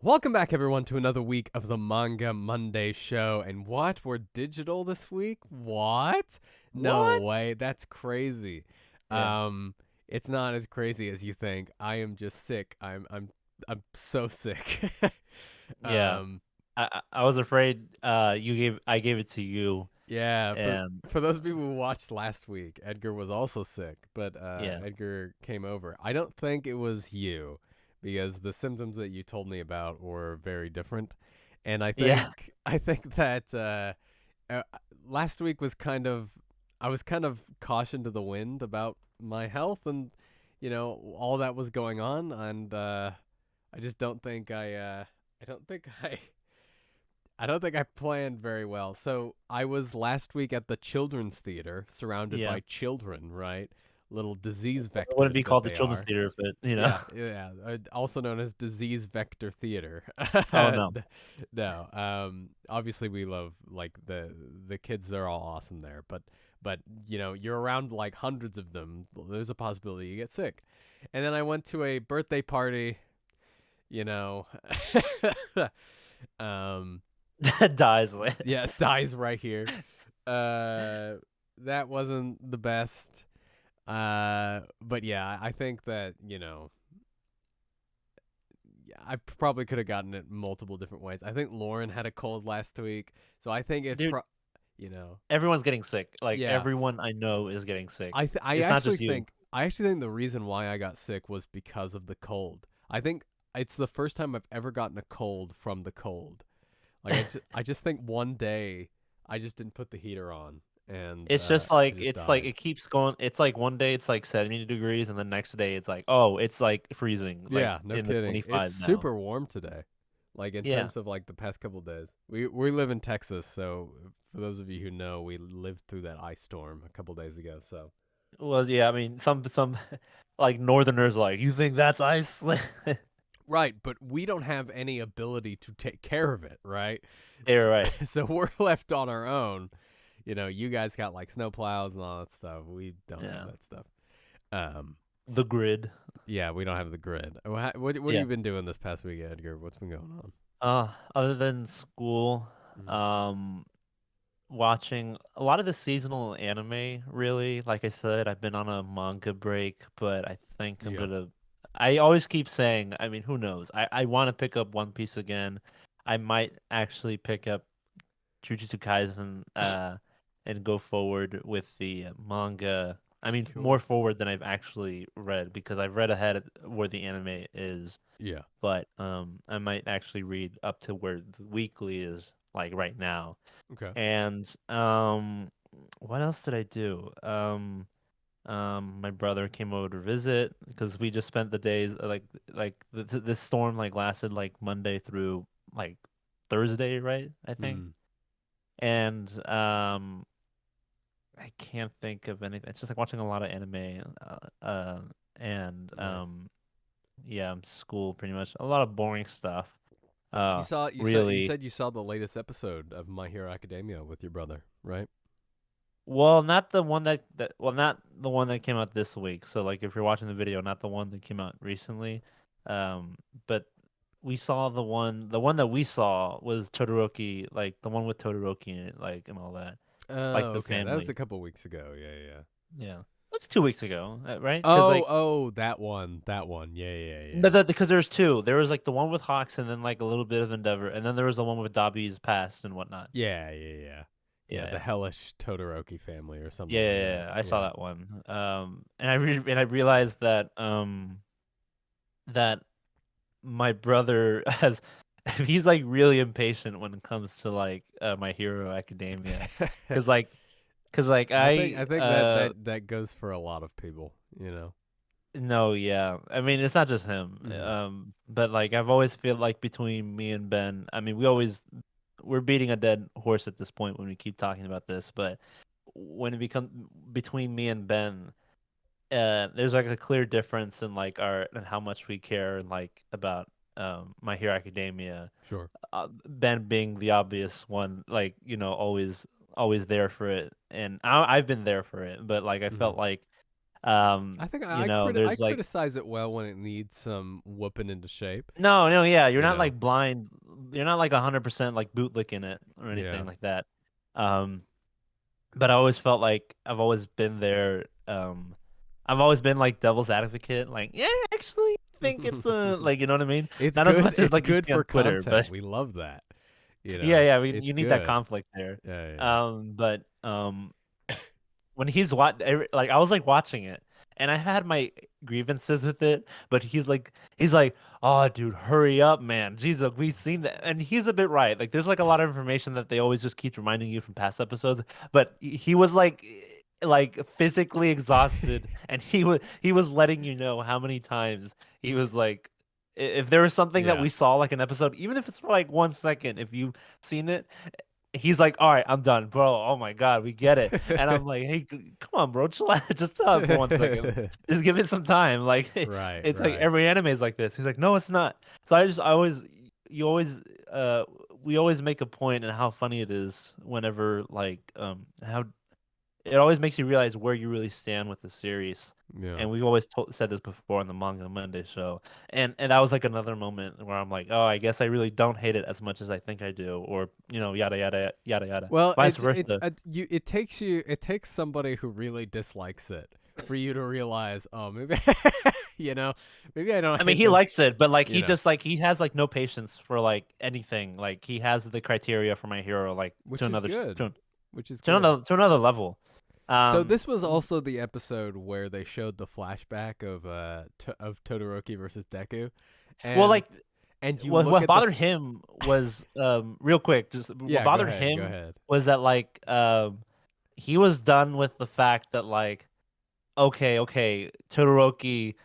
Welcome back, everyone, to another week of the Manga Monday show. And what? We're digital this week? What? No What? way. That's crazy. Yeah. Um, it's not as crazy as you think. I am just sick. I'm so sick. Yeah. um, I was afraid I gave it to you yeah. For and for those people who watched last week, Edgar was also sick, but yeah. Edgar came over. I don't think it was you, because the symptoms that you told me about were very different. And I Yeah. think I think that uh, last week was I was kind of caution to the wind about my health, and all that was going on, and I just don't think I don't think I don't think I planned very well. So I was last week at the children's theater, surrounded Yeah. by children, right? Little disease It wouldn't vectors be that called the they children's are. theater if it. Yeah, yeah, also known as disease vector theater. Oh no. No, obviously we love like the kids. They're all awesome there, but you're around like hundreds of them. There's a possibility you get sick. And then I went to a birthday party. You know, um, Dies. yeah, dies right here. Uh, that wasn't the best. But yeah, I think that I probably could have gotten it multiple different ways. I think Lauren had a cold last week, so I think Dude, you know, everyone's getting sick. Like yeah. everyone I know is getting sick. It's not just you. I actually think the reason why I got sick was because of the cold. I think it's the first time I've ever gotten a cold from the cold. Like I just think one day I just didn't put the heater on, and It's just I like just it's like died. it keeps going. It's like one day it's like 70 degrees and the next day it's like, oh, it's like freezing, like Yeah, no in the kidding. It's 25 now. super warm today. Like in Yeah. terms of like the past couple days. We live in Texas, so for those of you who know, we lived through that ice storm a couple days ago. So Well, yeah, I mean, some like Northerners are like, you think that's ice? right, but we don't have any ability to take care of it, right? You're right. So we're left on our own. You guys got like snow plows and all that stuff. We don't have Yeah, that stuff. Um, the grid. yeah, we don't have the grid. What have Yeah. you been doing this past week, Edgar? What's been going on? Other than school, Mm. um, watching a lot of the seasonal anime. Really, like I said, I've been on a manga break, but I think I'm Yeah, gonna. I always keep saying, I mean, who knows? I want to pick up One Piece again. I might actually pick up Jujutsu Kaisen and go forward with the manga. I mean, more cool. forward than I've actually read because I've read ahead of where the anime is, Yeah. but I might actually read up to where the weekly is like right now. Okay. And what else did I do? My brother came over to visit because we just spent the days this storm like lasted like Monday through like Thursday, right? I think. Mm. And I can't think of anything. It's just like watching a lot of anime, and Nice. yeah, school pretty much. A lot of boring stuff. You Really. said you saw the latest episode of My Hero Academia with your brother, right? Well, not the one not the one that came out this week. So like, if you're watching the video, not the one that came out recently. But we saw the one that we saw was Todoroki, like the one with Todoroki in it, like and all that, like Oh, the okay. That was family. a couple weeks ago. Yeah, yeah, yeah. Yeah, that's 2 weeks ago, right? Because Oh, like oh, that one. That one. Yeah, yeah, yeah. because there's two. There was like the one with Hawks, and then like a little bit of Endeavor, and then there was the one with Dobby's past and whatnot. Yeah, yeah, yeah. Yeah, Yeah, the yeah. hellish Todoroki family or something Yeah, like yeah, that. yeah, I saw Yeah. that one. And I realized that that my brother has he's like really impatient when it comes to like My Hero Academia, cause like cause like I I think that goes for a lot of people, you know. no, yeah, I mean it's not just him, Mhm. but like I've always feel like between me and Ben, I mean we're beating a dead horse at this point when we keep talking about this, but when it becomes between me and Ben, there's like a clear difference in like our and how much we care like about My Hero Academia. Sure. Ben being the obvious one, like always there for it, and I've been there for it, but like I Mhm. felt like I think You I know, I there's like criticize it well when it needs some whooping into shape. no, yeah, you're You not know. like blind, you're not like 100% like bootlicking it or Yeah. anything like that. Um, but I always felt like I've always been there. I've always been like devil's advocate, like yeah, actually, I think it's like you know what I mean. It's Not as good. much as It's like you good see on for Twitter, content. but We love that. You yeah, know, you it's need that good. conflict there. Yeah, yeah, But when like I was like watching it and I had my grievances with it, but he's like, "Oh, dude, hurry up, man. Jesus, we've seen that." And he's a bit right. Like there's like a lot of information that they always just keep reminding you from past episodes, but he was like physically exhausted and he was letting you know how many times he was like if there was something that yeah. we saw like an episode, even if it's for like 1 second, if you've seen it, he's like, "All right, I'm done, bro. Oh my god, we get it." And I'm like, "Hey, come on, bro, chill out. Just chill out for 1 second. Just give it some time." Like, Right, it's like right. every anime is like this. He's like, "No, it's not." So I always, you always, uh, we always make a point and how funny it is whenever like, how it always makes you realize where you really stand with the series. Yeah. And we've always said this before on the Manga Monday show, and that was like another moment where I'm like, oh, I guess I really don't hate it as much as I think I do, or yada yada yada yada, Well, vice versa. it takes somebody who really dislikes it for you to realize, oh, maybe maybe I don't I mean, hate he this, likes it, but like you he know, just like he has like no patience for like anything. Like he has the criteria for my hero like to which is another good. Which is to good. another level. So Um, this was also the episode where they showed the flashback of of Todoroki versus Deku, well, and like you look what at the bothered him was real quick, just what yeah, go bothered ahead, go him ahead. was that like he was done with the fact that like okay, Todoroki,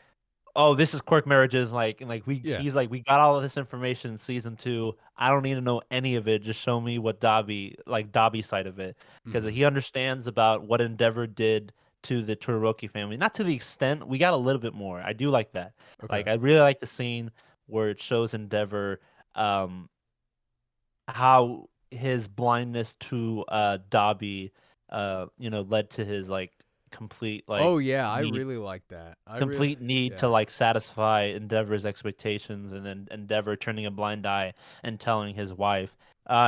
oh, this is quirk marriages, like and like Yeah. he's like we got all of this information in season 2. I don't need to know any of it. Just show me what Dabi's side of it, because Mm-hmm. he understands about what Endeavor did to the Todoroki family. Not to the extent we got a little bit more. I do like that. Okay. Like I really like the scene where it shows Endeavor um how his blindness to Dabi led to his like complete like Oh yeah, I need really like that. I really complete need to yeah. like satisfy Endeavor's expectations, and then Endeavor turning a blind eye and telling his wife,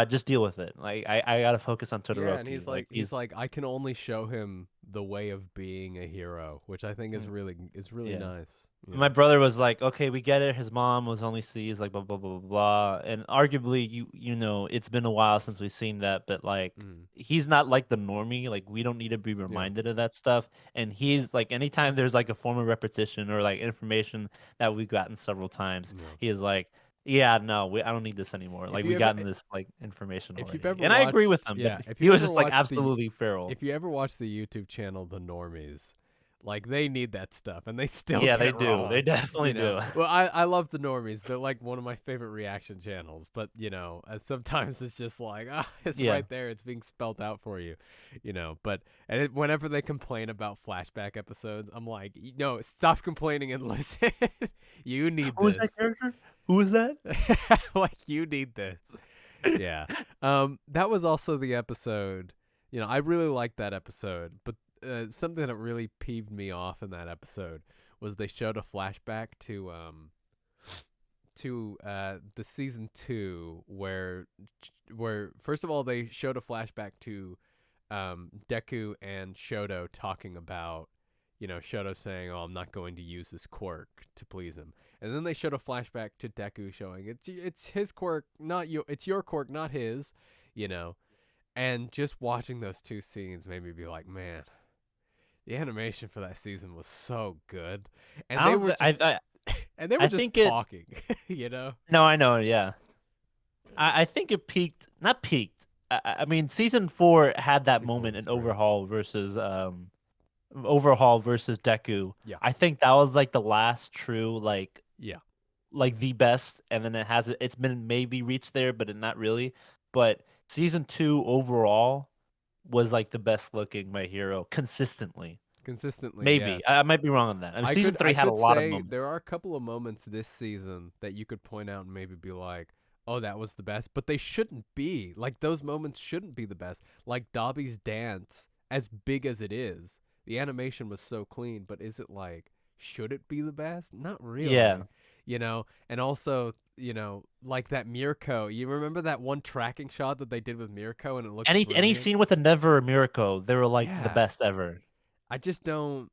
just deal with it. Like I gotta focus on Yeah, and Todoroki. Like he's like I can only show him the way of being a hero, which I think mm, is really yeah. nice. You My know. brother was like, "Okay, we get it. His mom was only sees like blah blah blah blah blah." And arguably, you know, it's been a while since we've seen that, but like, Mm. he's not like the normie. Like, we don't need to be Yeah. reminded of that stuff. And he's like, anytime there's like a form of repetition or like information that we've gotten several times, Yeah. he is like, "Yeah, no, I don't need this anymore. If Like, you we ever gotten this like information if you've already." ever And I agree with watched him, but yeah, if he you've was ever just like watched the absolutely feral. if you ever watch the YouTube channel The Normies, like they need that stuff and they still Yeah, get they it do. They wrong. definitely You know. do. Well, I love The Normies. They're like one of my favorite reaction channels, but sometimes it's just like, ah, it's Yeah. right there. It's being spelt out for you, but whenever they complain about flashback episodes, I'm like, no, stop complaining and listen. You need Who was that this. character? Who was that? Like you need this. Yeah. That was also the episode. I really liked that episode, but something that really peeved me off in that episode was they showed a flashback to the season 2 where first of all they showed a flashback to Deku and Shoto talking about Shoto saying, "Oh, I'm not going to use this quirk to please him." And then they showed a flashback to Deku showing it's his quirk, not you. It's your quirk, not his. You know. And just watching those two scenes made me be like, man, the animation for that season was so good, and I they don't. were just I and they were I just think it. talking. you know. No, I know. Yeah, I think it peaked. Not peaked. I mean, season 4 had that Season 4 moment was in great. Overhaul versus Deku. Yeah. I think that was like the last true Yeah. like the best, and then it's been maybe reached there, but not really. But season 2 overall was like the best looking My Hero consistently. Consistently, Maybe yes. I might be wrong on that. I mean, season I 3 had a could lot of say moments. there are a couple of moments this season that you could point out and maybe be like, "Oh, that was the best," but they shouldn't be. Like those moments shouldn't be the best. Like Dobby's dance, as big as it is, the animation was so clean, but is it like should it be the best? Not Yeah. really. And also, like that Mirko. You remember that one tracking shot that they did with Mirko and it looked Any brilliant? scene with a Never or Miracle, they were like the Yeah. best ever. I just don't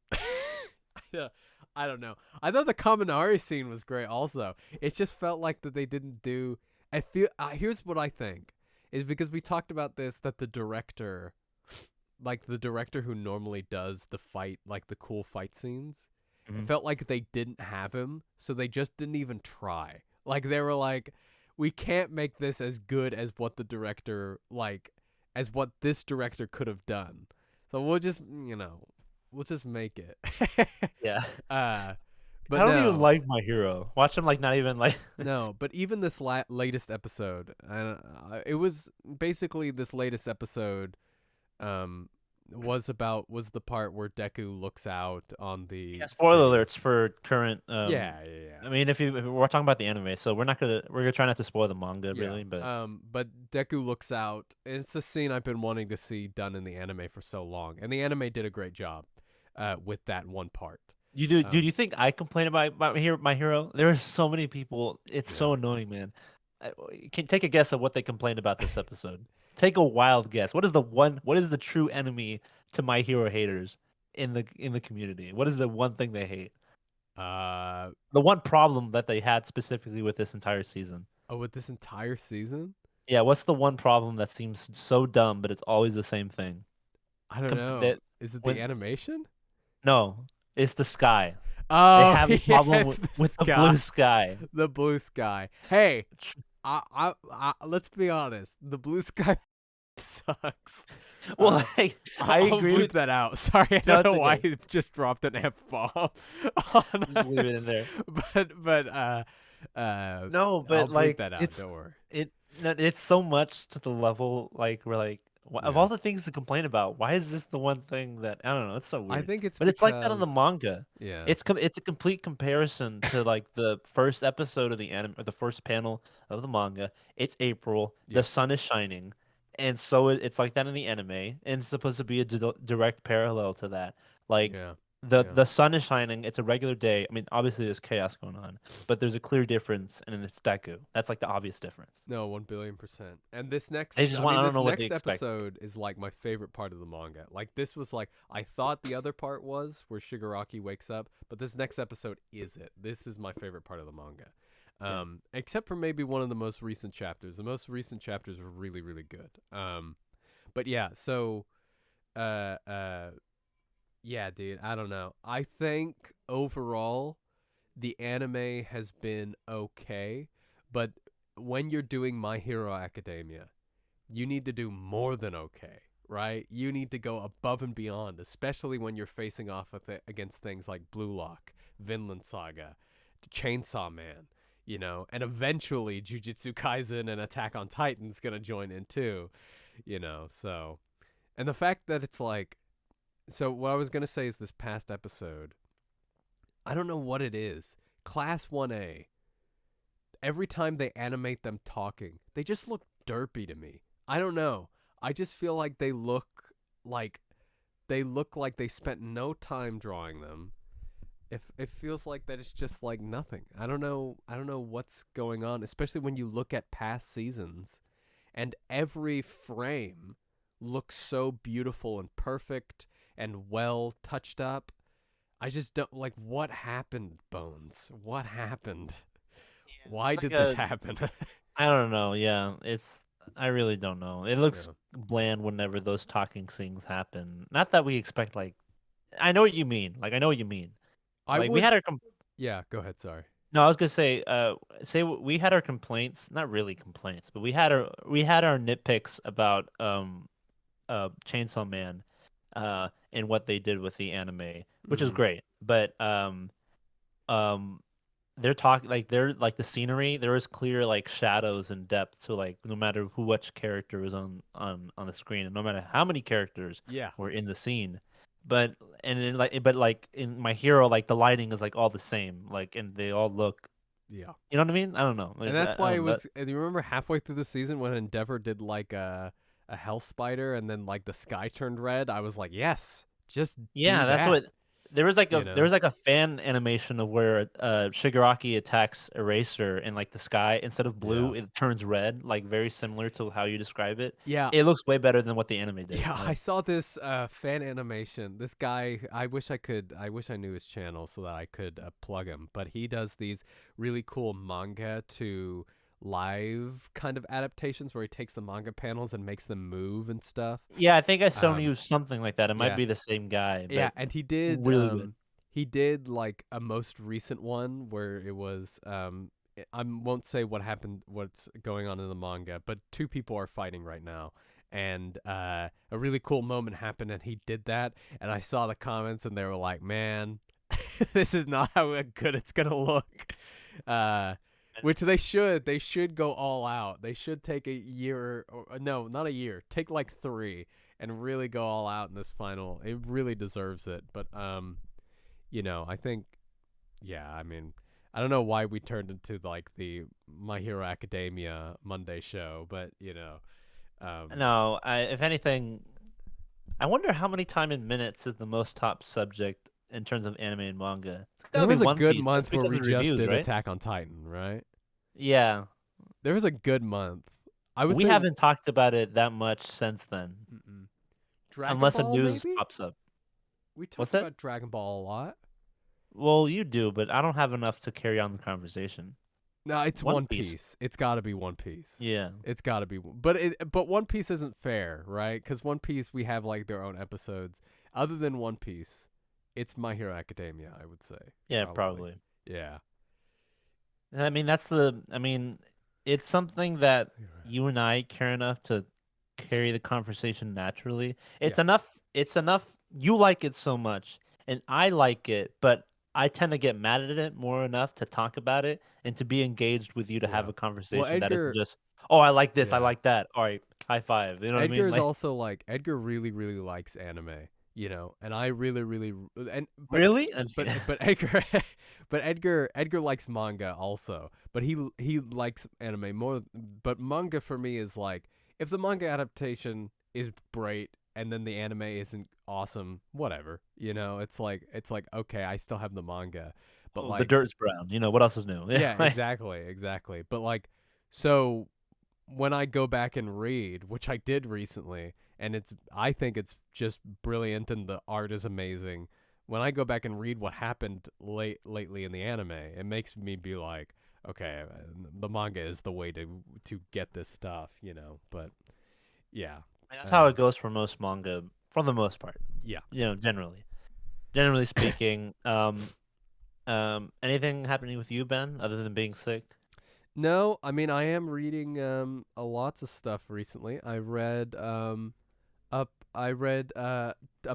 Yeah, I don't know. I thought the Kaminari scene was great also. It just felt like that they didn't do I feel here's what I think is because we talked about this that the director like the director who normally does the fight like the cool fight scenes, it Mhm. felt like they didn't have him, so they just didn't even try. Like they were like we can't make this as good as what the director like as what this director could have done. So we'll just, we'll just make it. Yeah. uh, I but don't even no, like My Hero. Watch him like not even like. no. But even this latest episode, it was basically this latest episode. Um, was the part where Deku looks out on the Yeah, spoiler city. alerts for current. Yeah, yeah, I mean, if we're talking about the anime, so we're gonna try not to spoil the manga yeah. really, but But Deku looks out. And it's a scene I've been wanting to see done in the anime for so long, and the anime did a great job, with that one part. you do. Do Um, you think I complain about My Hero? There are so many people. It's yeah. so annoying, man. Can take a guess of what they complained about this episode. Take a wild guess. What is the one? What is the true enemy to My Hero haters in the community? What is the one thing they hate? Uh, The one problem that they had specifically with this entire season. oh, with this entire season? Yeah, what's the one problem that seems so dumb, but it's always the same thing? I don't know. That Is it the when animation? no, it's the sky. They Oh, have a yeah, problem it's the with the sky. blue sky. The blue sky. Hey, let's be honest. The blue sky sucks. Well, Uh, I I'll agree bleep with. that out. Sorry, I No, don't know it's why okay. he just dropped an F bomb on Just leave it in us, there. but No, I'll but bleep like that out. Don't worry. it no, it's so much to the level like we're like of Yeah, all the things to complain about, why is this the one thing that I don't know? It's so I weird. think it's But it's like that on the because manga. yeah, It's a complete comparison to like the first episode of the anime or the first panel of the manga. It's April, the yeah, sun is shining, and so it's like that in the anime, and it's supposed to be a direct parallel to that. Like yeah, the yeah. the sun is shining. It's a regular day. I mean, obviously there's chaos going on, but there's a clear difference, and it's Deku. That's like the obvious difference. No, 1,000,000,000%. And They just want. I don't this know what they next expect. episode is like my favorite part of the manga. Like this was like I thought the other part was where Shigaraki wakes up, but this next episode is it. This is my favorite part of the manga. Yeah. Except for maybe one of the most recent chapters. The most recent chapters were really, really good. But yeah, so uh uh yeah, dude, I don't know. I think overall the anime has been okay, but when you're doing My Hero Academia, you need to do more than okay, right? You need to go above and beyond, especially when you're facing off with against things like Blue Lock, Vinland Saga, Chainsaw Man, and eventually Jujutsu Kaisen and Attack on Titan's gonna join in too, So, and the fact that it's like, so what I was gonna say is this past episode, I don't know what it is. Class 1A, every time they animate them talking, they just look derpy to me. I don't know. I just feel like like they look like they spent no time drawing them. If it feels like that it's just like nothing. I don't know. I don't know what's going on, especially when you look at past seasons and every frame looks so beautiful and perfect and well touched up. I just don't like what happened, Bones. What happened? Yeah, Why there's like did this a. happen? I don't know. Yeah, it's. I really don't know. It looks Yeah. bland whenever those talking things happen. Not that we expect like. I know what you mean. Like I know what you mean. I Like we would. had our Yeah, go ahead. Sorry. no, I was gonna say, we had our complaints, not really complaints, but we had our nitpicks about Chainsaw Man, and what they did with the anime, which is Mm-hmm. great. But um, they're like the scenery. There was clear like shadows and depth to like no matter who which character was on the screen, and no matter how many characters Yeah. were in the scene. But but in My Hero, like the lighting is like all the same, like and they all look. Yeah. You know what I mean? I don't know. And Like, that's I why it don't know. was. Do you remember halfway through the season when Endeavor did like a hell spider and then like the sky turned red? I was like, yes, Just do Yeah, that's that, what there was like you know? a fan animation of where Shigaraki attacks Eraser in like the sky instead of Yeah. blue, it turns red, like very similar to how you describe it. Yeah. It looks way better than what the anime did. Yeah, I Like, saw this fan animation. This guy, I wish I knew his channel so that I could plug him. But he does these really cool manga to live kind of adaptations where he takes the manga panels and makes them move and stuff. yeah, I think I saw Um, you something like that. It might yeah, be the same guy, yeah, but and really good. he did like a most recent one where it was I won't say what happened, what's going on in the manga, but two people are fighting right now, and a really cool moment happened, and he did that, and I saw the comments, and they were like, "Man, this is not how good it's gonna look." Uh, which they should go all out. They should take a year, or no, not a year. Take like 3 and really go all out in this final. It really deserves it. But I think yeah, I mean, I don't know why we turned into like the My Hero Academia Monday show, but um No, if anything, I wonder how many time in minutes is the most top subject in terms of anime and manga. It's there gotta be was a One good Piece, just month where because we of just reviews, did right? Attack on Titan, right? Yeah, There was a good month. I would we say haven't talked about it that much since then, mm-mm. Dragon unless a Ball news maybe? pops up. We What's talked that? about Dragon Ball a lot. Well, you do, but I don't have enough to carry on the conversation. No, it's One One Piece. Piece. It's got to be One Piece. Yeah. It's got to be, but One Piece isn't fair, right? Because One Piece we have like their own episodes. Other than One Piece, it's My Hero Academia. I would say Yeah, probably. probably. Yeah. I mean, it's something that you and I care enough to carry the conversation naturally. Yeah. It's enough. You like it so much, and I like it, but I tend to get mad at it more enough to talk about it and to be engaged with you to have Yeah. a Well, conversation that isn't Edgar. just, oh, I like this, I Yeah. like that. All right, high five. You know what I Edgar mean? is Like, also like Edgar really really likes anime, and I really really and really? but Edgar but Edgar likes manga also, but he likes anime more. But manga for me is like if the manga adaptation is great and then the anime isn't awesome, whatever. It's like okay, I still have the manga, but Oh, the like dirt's brown. You know what else is new? yeah, Yeah. exactly. But like so when I go back and read, which I did recently, and I think it's just brilliant and the art is amazing. When I go back and read what happened lately in the anime, it makes me be like, okay, the manga is the way to get this stuff. But yeah, That's how uh, it goes for most manga, for the most part. yeah. Generally speaking. Anything happening with you, Ben, other than being sick? No, I mean I am reading a lots of stuff recently. I read up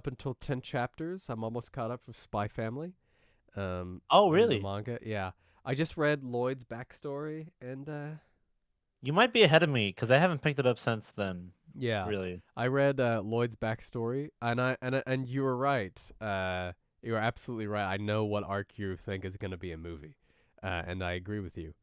until 10 chapters. I'm almost caught up with Spy Family. Oh, In the really? manga. Yeah, I just read Lloyd's backstory, and You might be ahead of me because I haven't picked it up since then. yeah, Really? I read Lloyd's backstory, and you were right. You were absolutely right. I know what arc you think is going to be a movie, and I agree with you.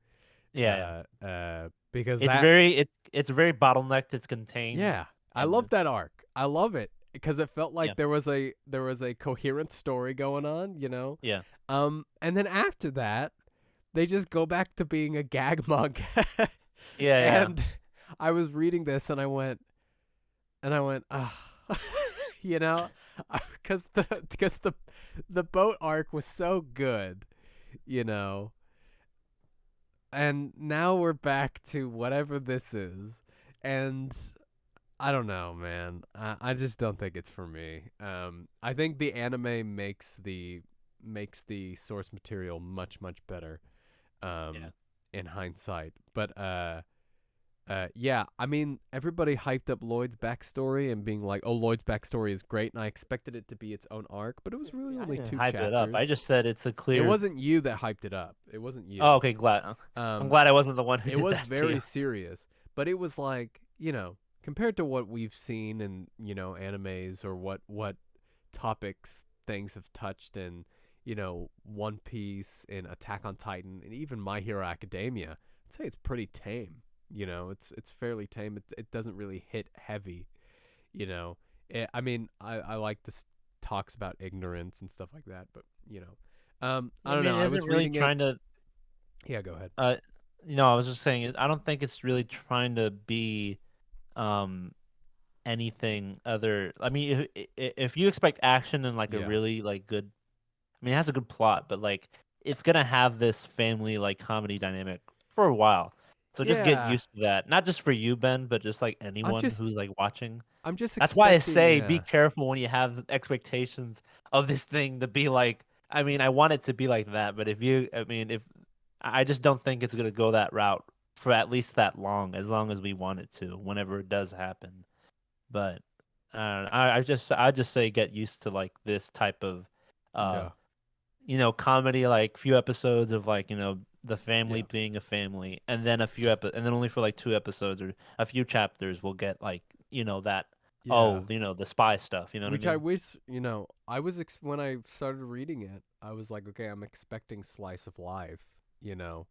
Yeah, yeah. Because It's that, very it's very bottlenecked. It's contained, yeah, I and love that arc. I love it because it felt yeah, like there was a coherent story going on. yeah, And then after that, they just go back to being a gag manga. yeah, yeah. And I was reading this and I went, ah, you know, because the boat arc was so good, you know, and now we're back to whatever this is, and I don't know, man. I just don't think it's for me. I think the anime makes the source material much much better. Yeah. In hindsight, but yeah, I mean, everybody hyped up Lloyd's backstory and being like, "Oh, Lloyd's backstory is great," and I expected it to be its own arc, but it was really I only didn't two hype it up. I chapters. just said it's a It clear. wasn't you that hyped it up. It wasn't Oh, you. okay. Glad. I'm Um, glad I wasn't the one who it did was that to you. very serious, but it was like, compared to what we've seen in, animes or what topics things have touched in, One Piece and Attack on Titan and even My Hero Academia, I'd say it's pretty tame. It's fairly tame. It doesn't really hit heavy. You know, I mean, I like this. talks about ignorance and stuff like that. But I I don't mean, know. I is it was really reading it. trying to? Yeah, go ahead. Uh, I was just saying, I don't think it's really trying to be um anything other. I mean, if you expect action and like a Yeah, really like good, I mean, it has a good plot, but like it's gonna have this family like comedy dynamic for a while. So just get yeah. used to that. Not just for you, Ben, but just like I'm anyone just who's like watching. I'm just That's why I expecting. say be Yeah, careful when you have expectations of this thing to be like. I mean, I want it to be like that, but I mean, if I just don't think it's gonna go that route for at least that long as we want it to, whenever it does happen. But I just say get used to like this type of, uh, yeah, comedy, like few episodes of like the family yeah, being a family, and then and then only for like 2 episodes or a few chapters we'll get like that yeah. the spy stuff. You know what I Which I mean? wish, I was when I started reading it, I was like, okay, I'm expecting slice of life, you know.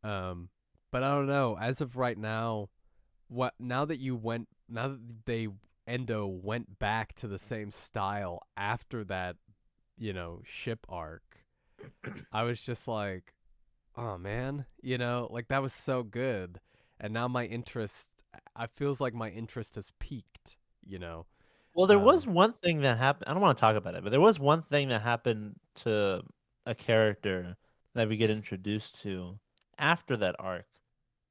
Um, but I don't know. As of right now, now that they Endo went back to the same style after that, ship arc, I was just like, oh man, like that was so good, and now my interest, I feels like my interest has peaked, you know. Well, there was Um, one thing that happened. I don't want to talk about it, but there was one thing that happened to a character that we get introduced to after that arc.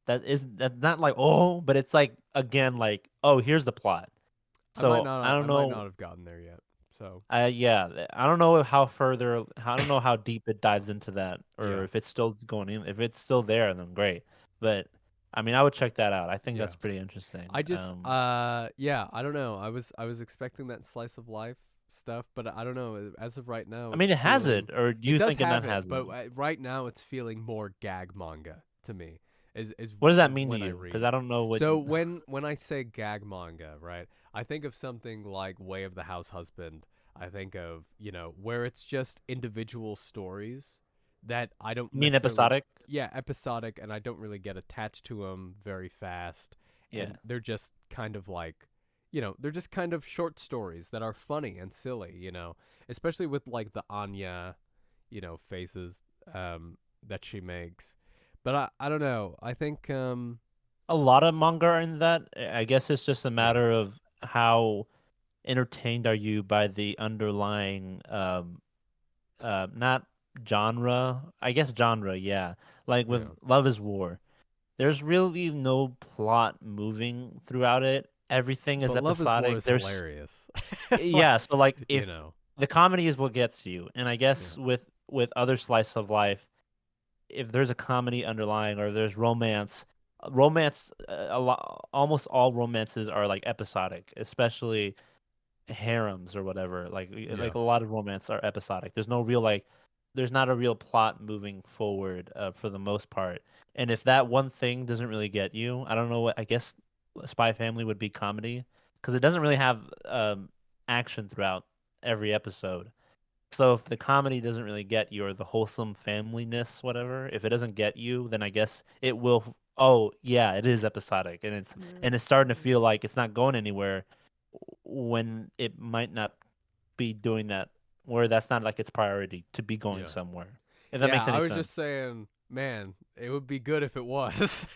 That's not like, oh, but it's like again like, oh, here's the plot. So I I don't might not know. have gotten there yet. So Yeah, I don't know I don't know how deep it dives into that, or yeah, if it's still going in. If it's still there, then great. But I mean, I would check that out. I think yeah. that's pretty interesting. I just yeah, I don't know. I was expecting that slice of life stuff, but I don't know. As of right now, I it's mean, it has feeling it, or do it you does think it not have it, has it? but right now it's feeling more gag manga to me. Is What does that mean to when I you? Because I read. don't know what. So when I say gag manga, right? I think of something like Way of the House Husband. I think of, where it's just individual stories that I don't You mean necessarily, episodic? yeah, episodic, and I don't really get attached to them very fast, Yeah. and they're just kind of like, they're just kind of short stories that are funny and silly, especially with like the Anya, faces that she makes. But I don't know. I think A lot of manga are in that. I guess it's just a yeah, matter of how entertained are you by the underlying not genre. I guess genre, yeah. Like with yeah. Love is War. There's really no plot moving throughout it. Everything is But Love is War episodic. is There's hilarious. Yeah, Like, so like you if know. the comedy is what gets you, and I Yeah. guess with other slice of life, if there's a comedy underlying or there's romance, a lot, almost all romances are like episodic, especially harems or whatever. Yeah. Like a lot of romance are episodic. There's not a real plot moving forward for the most part. And if that one thing doesn't really get you, I don't know what I guess Spy Family would be comedy because it doesn't really have action throughout every episode. So if the comedy doesn't really get you or the wholesome familyness, whatever, if it doesn't get you, then I guess it will. Oh yeah, it is episodic, and it's starting to feel like it's not going anywhere when it might not be doing that. Where that's not like its priority to be going Yeah. somewhere. If that Yeah, makes I any was sense. just saying, man, it would be good if it was.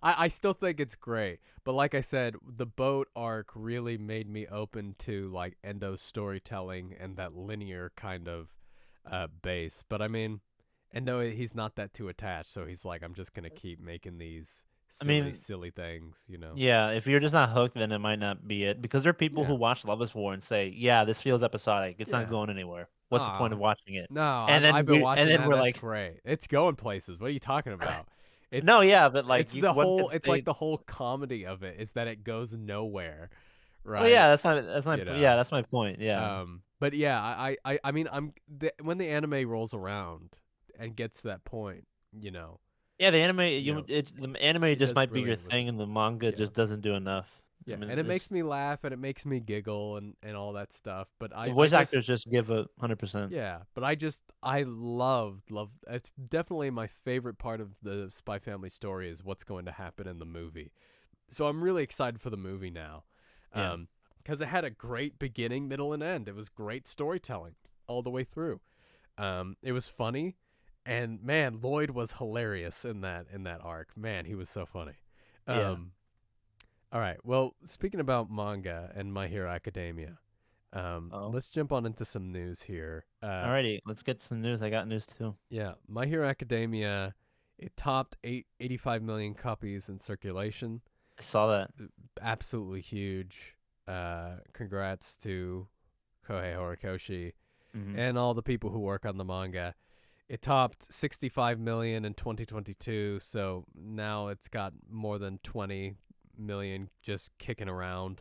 I still think it's great. But like I said, the boat arc really made me open to like Endo's storytelling and that linear kind of base. But I mean, Endo, he's not that too attached, so he's like, I'm just gonna keep making these I silly, mean, silly things. yeah, if you're just not hooked, then it might not be it. Because there are people who Yeah. watch Love is War and say, "Yeah, this feels episodic. It's not Yeah. going anywhere. What's the point Ah, of watching it?" no, And I've been and watching then that. we're That's like, great. It's going places. What are you talking about? "No, It's yeah, but like it's you, the one whole could it's like say, the whole comedy of it is that it goes nowhere, well, right? yeah, that's my point. Yeah, But yeah, I mean when the anime rolls around and gets to that point, you know, yeah. you know, The anime it just does might be your brilliant with thing, it. and the manga Yeah. just doesn't do enough. I Yeah, and mean, it makes me laugh and it makes me giggle and all that stuff, but the I voice actors just just give 100%. yeah, but I love it's definitely my favorite part of the Spy Family story is what's going to happen in the movie. So I'm really excited for the movie now. Yeah. Um because it had a great beginning, middle, and end. It was great storytelling all the way through. It was funny, and man, Lloyd was hilarious in that arc. Man, he was so funny. Yeah. Um, all right. Well, speaking about manga and My Hero Academia, Oh. let's jump on into some news here. Alrighty, let's get some news. I got news too. Yeah, My Hero Academia, it topped 85 million copies in circulation. I saw that. Absolutely huge. Congrats to Kohei Horikoshi Hmm. and all the people who work on the manga. It topped 65 million in 2022, so now it's got more than 20 million just kicking around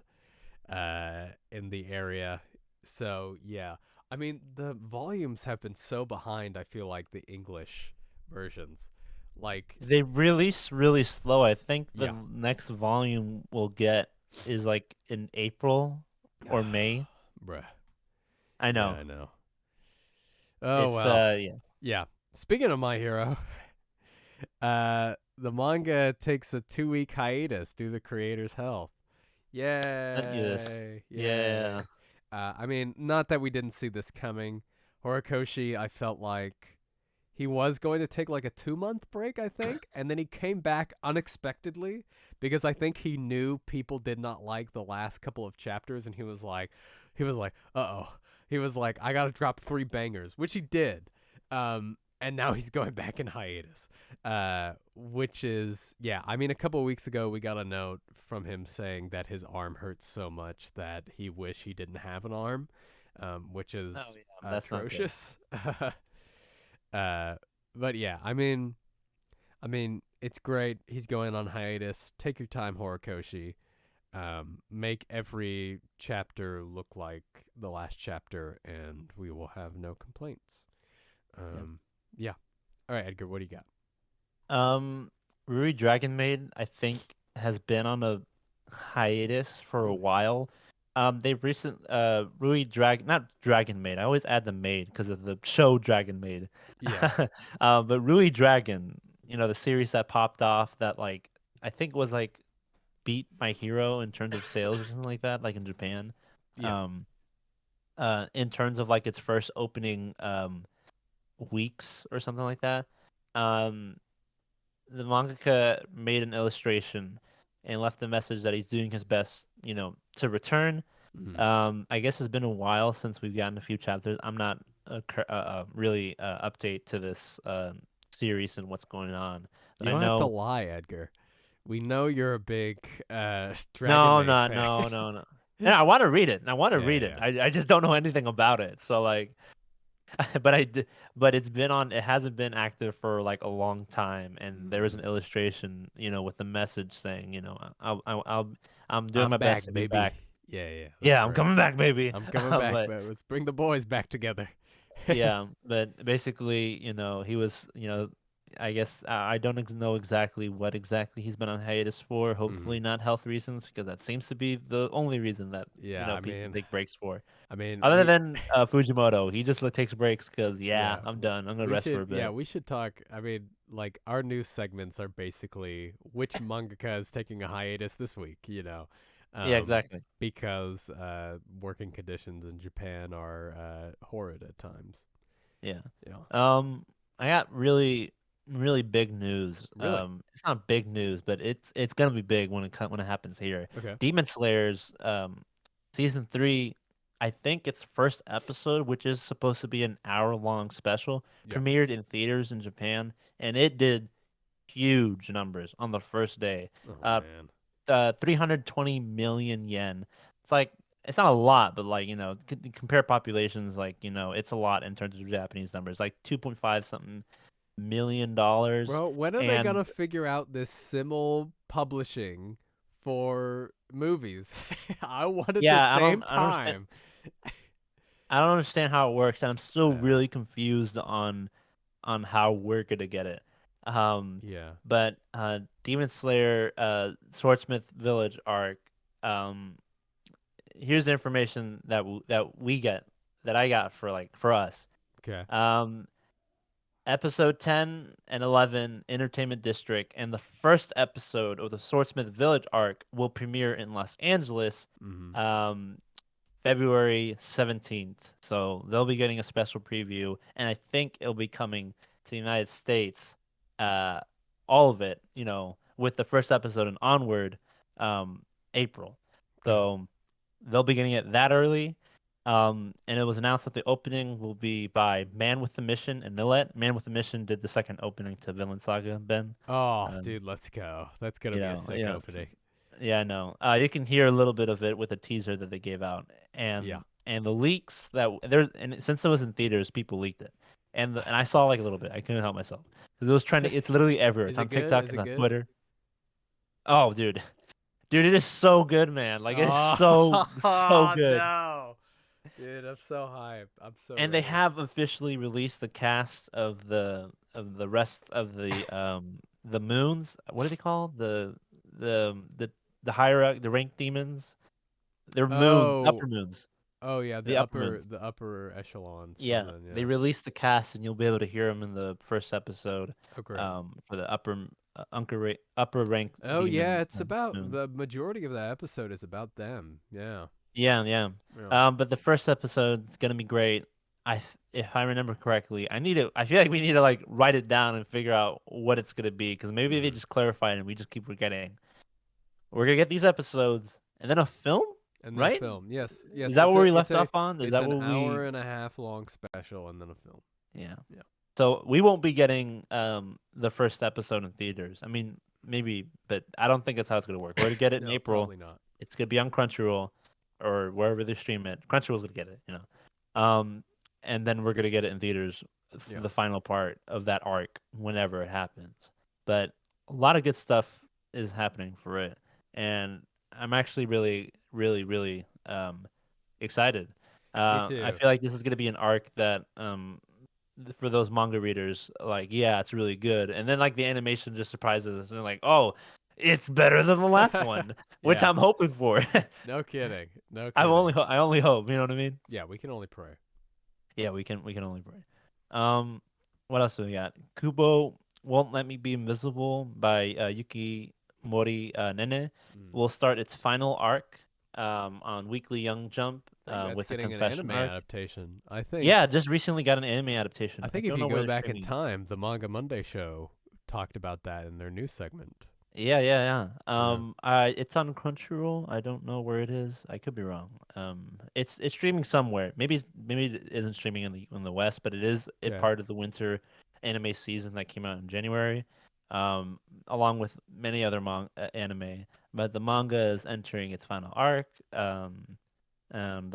in the area. So, yeah. I mean, the volumes have been so behind, I feel like the English versions. Like, They release really slow. I think the yeah. next volume we'll get is like in April or May. Bruh. I Yeah, know. I know. Oh, It's well. yeah. Yeah. Speaking of My Hero, the manga takes a 2 week hiatus due to the creator's health. Sent you this. Yay! Yeah. Yay! I mean, not that we didn't see this coming. Horikoshi, I felt like he was going to take like a 2 month break, I think, and then he came back unexpectedly because I think he knew people did not like the last couple of chapters, and uh oh, he was like, I gotta drop 3 bangers, which he did. And now he's going back in hiatus, which is, yeah. I mean, a couple of weeks ago, we got a note from him saying that his arm hurts so much that he wish he didn't have an arm, which is Oh yeah. That's not good. atrocious. uh, but yeah, I mean, it's great. He's going on hiatus. Take your time, Horikoshi. Make every chapter look like the last chapter, and we will have no complaints. Yeah. Yeah. All right, Edgar, what do you got? Ruri Dragon Maid, I think, has been on a hiatus for a Really? while. They Rui Drag not Dragon Maid. I always add the maid because of the show Dragon Maid. Yeah. But Rui Dragon, the series that popped off that like I think was like beat My Hero in terms of sales or something like that, like in Japan. Yeah. Um, in terms of like its first opening weeks or something like that. Um, the mangaka made an illustration and left a message that he's doing his best, to return. Mm. I guess it's been a while since we've gotten a few chapters. I'm not really update to this series and what's going on, but You I don't have to know. lie, Edgar. We know you're a big Dragon No, Maid no, fan. no, no, no. And I want to read it. I want to Yeah, read yeah, it. yeah. I just don't know anything about it. So like, but but it's been on. It hasn't been active for like a long time, and there was an Mm. illustration, with the message saying, I'm doing my I'm best back, to be baby. back. Yeah, yeah, that's Yeah, I'm right. coming back, baby. I'm coming back, But but let's bring the boys back together. yeah, but basically, he was, I guess I don't know exactly what exactly he's been on hiatus for. Mm. Hopefully not health reasons, because that seems to be the only reason that Yeah, I people mean, take breaks for. I mean, Other we than Fujimoto, he just takes breaks because yeah, yeah, I'm done. I'm gonna we rest for should a yeah, bit. we should talk. I mean, like our news segments are basically which mangaka is taking a hiatus this week, Yeah, um, exactly. because working conditions in Japan are horrid at times. Yeah. Yeah. I got really, really big news. Really? It's not big news, but it's gonna be big when it happens here. Okay. Demon Slayer's season 3, I think its first episode, which is supposed to be an hour-long special, Yeah. premiered in theaters in Japan, and it did huge numbers on the first day. Oh Uh, man. 320 million yen. It's like it's not a lot, but like compare populations, like it's a lot in terms of Japanese numbers, like 2.5 something $1 million, Bro, when are they and gonna figure out this simul publishing for movies? I want it the yeah, same I don't understand. time. I don't understand how it works, and I'm still Uh, really confused on how we're gonna get it. Um, yeah. but Demon Slayer, Swordsmith Village arc. Um, Here's the information that we get that I got for us. Okay. Um, Episode 10 and 11, Entertainment District, and the first episode of the Swordsmith Village arc will premiere in Los Angeles, Mm-hmm. um, February 17th. So they'll be getting a special preview, and I think it'll be coming to the United States, uh, all of it, with the first episode and onward, April. Okay. So they'll be getting it that early. And it was announced that the opening will be by Man with the Mission and Millet. Man with the Mission did the second opening to Vinland Saga, Ben. Oh, Um, dude, let's go. That's gonna you be a know, you sick know, opening. yeah, I know. You can hear a little bit of it with a teaser that they gave out, Yeah. and the leaks that there's, and since it was in theaters, people leaked it, and I saw like a little bit. I couldn't help myself. 'Cause it was trending. It's literally everywhere. It's Is it on good? TikTok. Is It's it on good? Twitter. Oh, dude, it is so good, man. Like it is so so Oh good. no, dude, I'm so hyped. I'm so And they ready. have officially released the cast of the rest of the moons. What are they called? The the higher the ranked demons. They're moons, Oh, upper moons, oh yeah, the upper moons. the upper echelon, Yeah, something. they Yeah. released the cast, and you'll be able to hear them in the first episode. Oh great. For the upper rank Oh yeah, demon it's about moons. the majority of that episode is about them. Yeah. Yeah, yeah. Yeah. But the first episode is gonna be great. If I remember correctly, I feel like we need to like write it down and figure out what it's gonna be because maybe they Hmm. just clarify it and we just keep forgetting. We're gonna get these episodes and then a film, And then a right? film. Yes. Is Yes. that where we left off on? Is It's that an what hour we? and a half long special, and then a film. Yeah. Yeah. So we won't be getting the first episode in theaters. I mean, maybe, but I don't think that's how it's gonna work. We're gonna get it in No, April. probably not. It's gonna be on Crunchyroll or wherever they stream it. Crunchyroll's gonna get it. And then we're gonna get it in theaters for Yeah. the final part of that arc whenever it happens. But a lot of good stuff is happening for it, and I'm actually really, really, really excited. Me I too. feel like this is gonna be an arc that for those manga readers, like, yeah, it's really good. And then like the animation just surprises us and like, oh, it's better than the last one, which Yeah. I'm hoping for. No kidding. No kidding. I only hope, you know what I mean? Yeah, we can only pray. Yeah, we can only pray. What else do we got? Kubo Won't Let Me Be Invisible by Yuki Mori Nene Mm. will start its final arc on Weekly Young Jump I think that's with a getting an confession anime arc. adaptation. I think. Yeah, just recently got an anime adaptation. I I think if don't you know where go they're back in streaming. time, the Manga Monday show talked about that in their news segment. Yeah, yeah, yeah. Yeah. It's on Crunchyroll. I don't know where it is. I could be wrong. It's streaming somewhere. Maybe it isn't streaming in the West, but it is a Okay. part of the winter anime season that came out in January, along with many other anime. But the manga is entering its final arc. And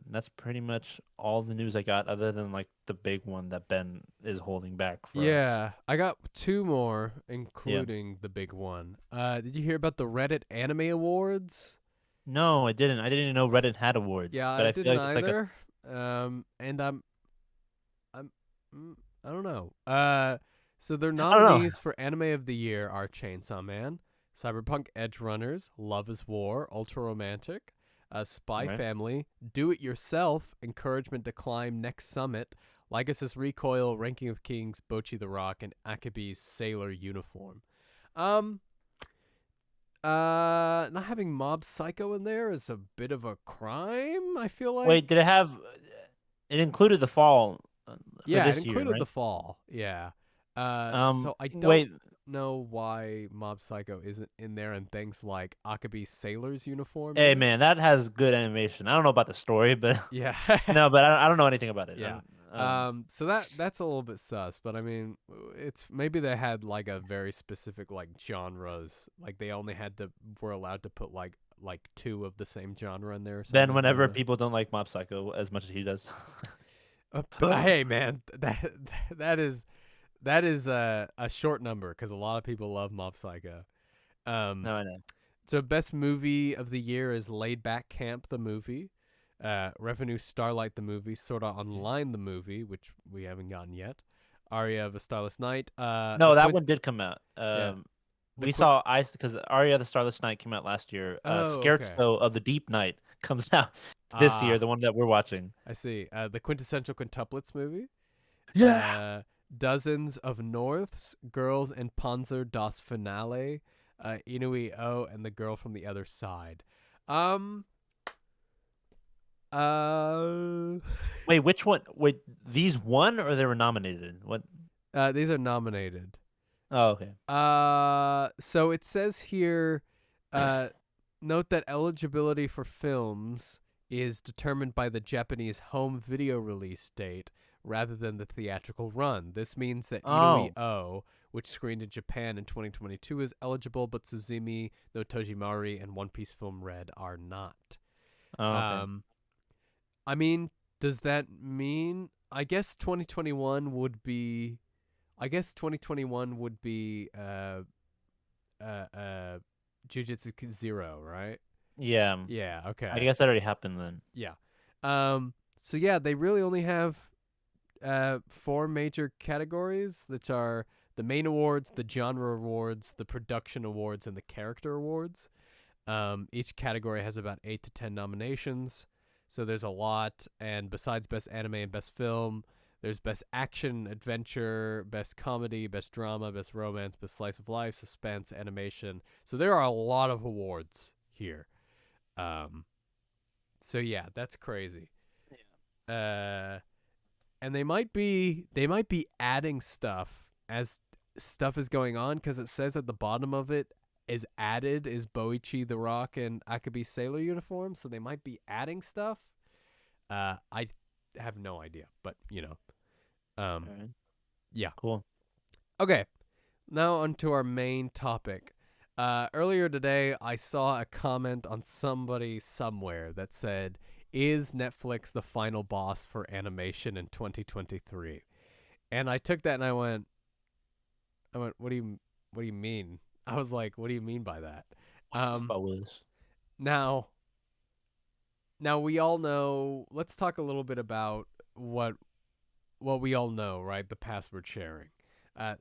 that's pretty much all the news I got, other than like the big one that Ben is holding back for us. Yeah, I got two more, Yeah. including the big one. Did you hear about the Reddit Anime Awards? No, I didn't. I didn't even know Reddit had Yeah, awards, but I I feel didn't like it's like a either. And I'm, I don't know. So their I don't know. nominees for Anime of the Year are Chainsaw Man, Cyberpunk Edge Runners, Love is War, Ultra Romantic, Spy Right. Family, Do It Yourself, Encouragement to Climb Next Summit, Lycos's Recoil, Ranking of Kings, Bochi the Rock, and Akabi's Sailor Uniform. Um, not having Mob Psycho in there is a bit of a crime, I feel Wait, like. did it have? It included the fall for Yeah, it this year, included the right? fall. Yeah. So I don't Wait. know why Mob Psycho isn't in there and things like Akabi's Sailor's Uniform Hey, man, is. that has good animation. I don't know about the story, but Yeah. no, but I don't know anything about it. Yeah. So that's a little bit sus, but I mean, it's maybe they had like a very specific like genres, like they only had to were allowed to put like two of the same genre in there or Ben, something. I don't whenever know. people don't like Mob Psycho as much as he does. But hey, man, that is a short number because a lot of people love Mob Psycho. Um, No, I know. so best movie of the year is Laid Back Camp the movie, Revenue Starlight the movie, Sorta Online the movie, which we haven't gotten yet, Aria of a Starless Night, No, that one did come out. yeah, the We Quint. saw Ice because Aria the Starless Night came out last year. Oh, okay. Scherzo of the Deep Night comes out this year, Ah, the one that we're watching. I see. The quintessential quintuplets movie, Yeah. Dozens of Norths, Girls in Panzer das Finale, Inui O, and The Girl from the Other Side. Um. Uh. Wait, which one? Wait, these won or they were nominated? What? These are nominated. Oh, okay. So it says here, uh, note that eligibility for films is determined by the Japanese home video release date rather than the theatrical run. This means that Inui Oh, O, which screened in Japan in 2022, is eligible, but Tsuzumi no Tojimari and One Piece Film Red are not. oh, okay. Um, I mean, does that mean? I guess 2021 would be. I guess 2021 would be Jujutsu Zero, right? Yeah, Yeah. I Okay. guess that already happened then. Yeah. So yeah, they really only have four major categories, which are the main awards, the genre awards, the production awards, and the character awards. Each category has about 8 to 10 nominations, so there's a lot. And besides best anime and best film, there's best action, adventure, best comedy, best drama, best romance, best slice of life, suspense, animation. So there are a lot of awards here. Um, so yeah, that's crazy. Uh, and they might be adding stuff as stuff is going on, because it says at the bottom of it is added is Boichi the Rock and Akabe Sailor uniform, so they might be adding stuff. I have no idea, but All right, yeah. cool. Okay, now onto our main topic. Earlier today, I saw a comment on somebody somewhere that said, "Is Netflix the final boss for animation in 2023?" And I took that and I went, what do you mean? I was like, what do you mean by that? What's up, Um, Wiz? now, now we all know. Let's talk a little bit about what we all know, right? The password sharing.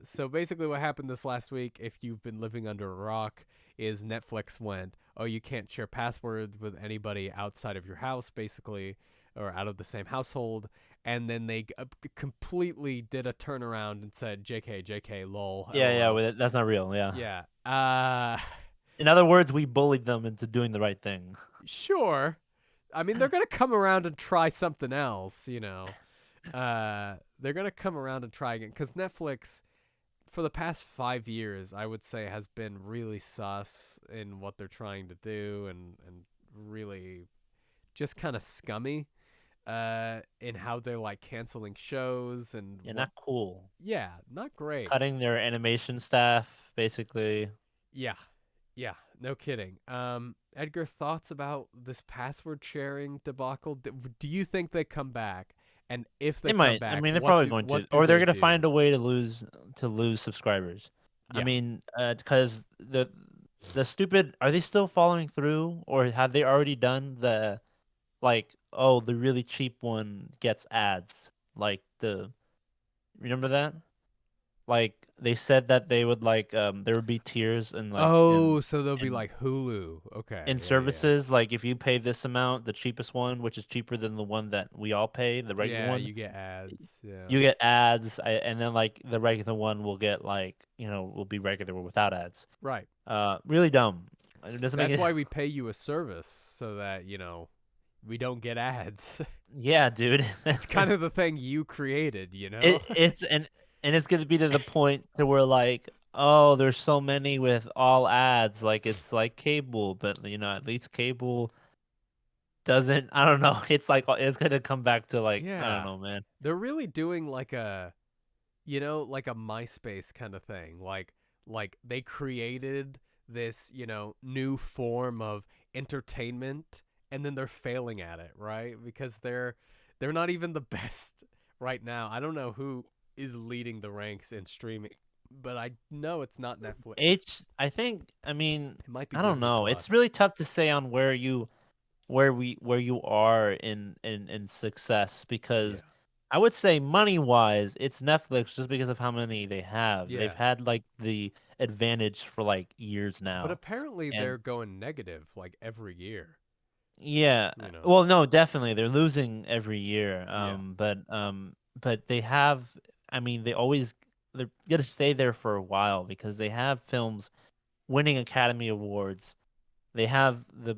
So basically, what happened this last week, if you've been living under a rock, is Netflix went, "Oh, you can't share passwords with anybody outside of your house, basically, or out of the same household." And then they completely did a turnaround and said, "JK, JK, lol, Yeah, yeah, LOL." that's not real. Yeah. Yeah. In other words, we bullied them into doing the right thing. Sure. I mean, they're gonna come around and try something else, they're gonna come around and try again, because Netflix, for the past 5 years, I would say, has been really sus in what they're trying to do, and really just kind of scummy in how they're like canceling shows and Yeah, what. not cool. Yeah, not great. Cutting their animation staff, basically. Yeah, yeah, no kidding. Edgar, thoughts about this password sharing debacle? Do you think they come back? And if They they come might. I back, mean, they're what probably do going to, what do or they're they gonna do? find a way to lose subscribers. I Yeah. mean, because the stupid, are they still following through, or have they already done the like, oh, the really cheap one gets ads, like the, remember that? Like they said that they would like there would be tiers and like Oh, so they'll be in like Hulu. in Okay. Yeah, yeah. services, like if you pay this amount, the cheapest one, which is cheaper than the one that we all pay, the regular Yeah, one, you get ads. Yeah. you get ads, and then like the regular one will get like will be regular without ads. Right. Really dumb. It doesn't make That's it. why we pay you a service, so that, we don't get ads. Yeah, dude. It's kind of the thing you created. It's it's gonna be to the point to where like, oh, there's so many with all ads, like it's like cable, but at least cable doesn't. I don't know. It's like it's gonna come back to like, I don't Yeah. know, man. They're really doing like a MySpace kind of thing. Like they created this, new form of entertainment, and then they're failing at it, right? Because they're not even the best right now. I don't know who is leading the ranks in streaming, but I know it's not Netflix. I think, I mean, It might be I don't Disney know. It's Plus. really tough to say on where you are in success, because Yeah. I would say money wise, it's Netflix just because of how many they have. They've Yeah. had like the advantage for like years But now. apparently And they're going negative like every year, yeah, you know. well, no, definitely they're losing every year. Yeah. But they have. I mean, they're gonna stay there for a while because they have films winning Academy Awards. They have the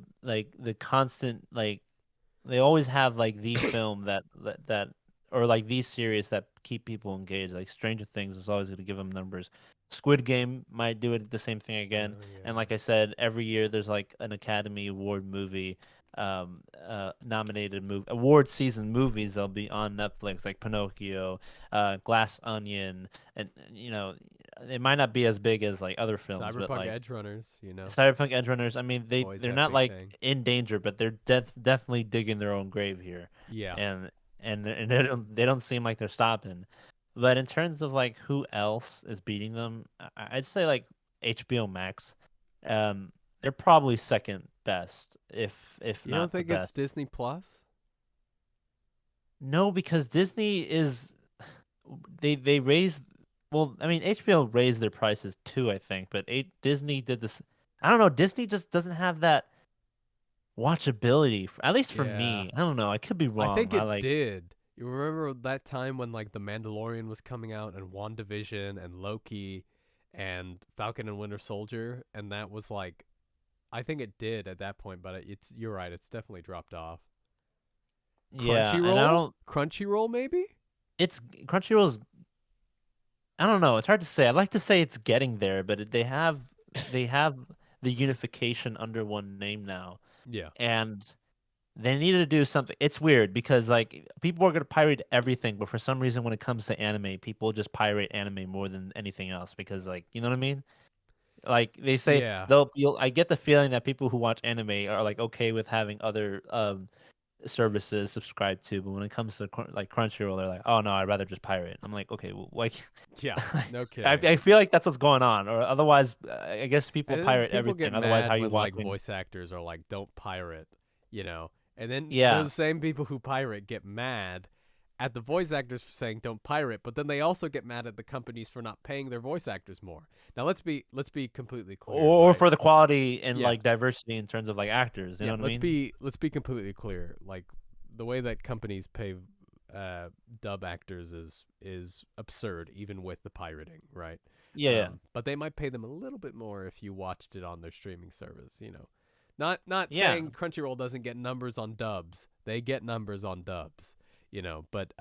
constant they always have like the film that or like the series that keep people engaged. Like Stranger Things is always going to give them numbers. Squid Game might do it the same thing again. Oh And yeah. like I said, every year there's like an Academy Award movie, nominated movie award season movies. They'll be on Netflix like Pinocchio, Glass Onion, and it might not be as big as like other films, but Cyberpunk like Edge Runners, you know, Cyberpunk Edge Runners, I mean, always they're that not big like thing. in danger, but they're definitely digging their own grave here, Yeah. and and they don't seem like they're stopping. But in terms of like who else is beating them, I'd say like HBO Max. Um, they're probably second best, if You don't not the think it's best. Disney Plus? No, because Disney is they raised. Well, I mean, HBO raised their prices too, I think, but Disney did this. I don't know. Disney just doesn't have that watchability, at least for Yeah. me. I don't know. I could be I wrong. think I it like, did. You remember that time when like The Mandalorian was coming out and WandaVision and Loki and Falcon and Winter Soldier and that was like I think it did at that point, but it's you're right, it's definitely dropped off. yeah, and I Crunchyroll? don't. Crunchyroll maybe? It's Crunchyroll's. I don't know. It's hard to say. I'd like to say it's getting there, but they have the unification under one name now, Yeah. and they need to do something. It's weird because like people are gonna pirate everything, but for some reason when it comes to anime, people just pirate anime more than anything else because like you know what I mean? Like they say Yeah. I get the feeling that people who watch anime are like okay with having other services subscribed to, but when it comes to like Crunchyroll, they're like, oh no, I'd rather just pirate. I'm like, okay, well, like, Yeah. No I kidding. I feel like that's what's going on, or otherwise, I guess people And then pirate people get everything. Otherwise, how mad are you when like watching? voice actors are like, "Don't pirate," you know. And then Yeah, those same people who pirate get mad at the voice actors for saying "Don't pirate," but then they also get mad at the companies for not paying their voice actors more. Now let's be completely clear, or right? for the quality and Yeah, like diversity in terms of like actors. You yeah. know what I Let's mean? be let's be completely clear. Like the way that companies pay dub actors is absurd, even with the pirating, right? Yeah, yeah, But they might pay them a little bit more if you watched it on their streaming service. You know, not yeah. saying Crunchyroll doesn't get numbers on dubs. They get numbers on dubs. You know, but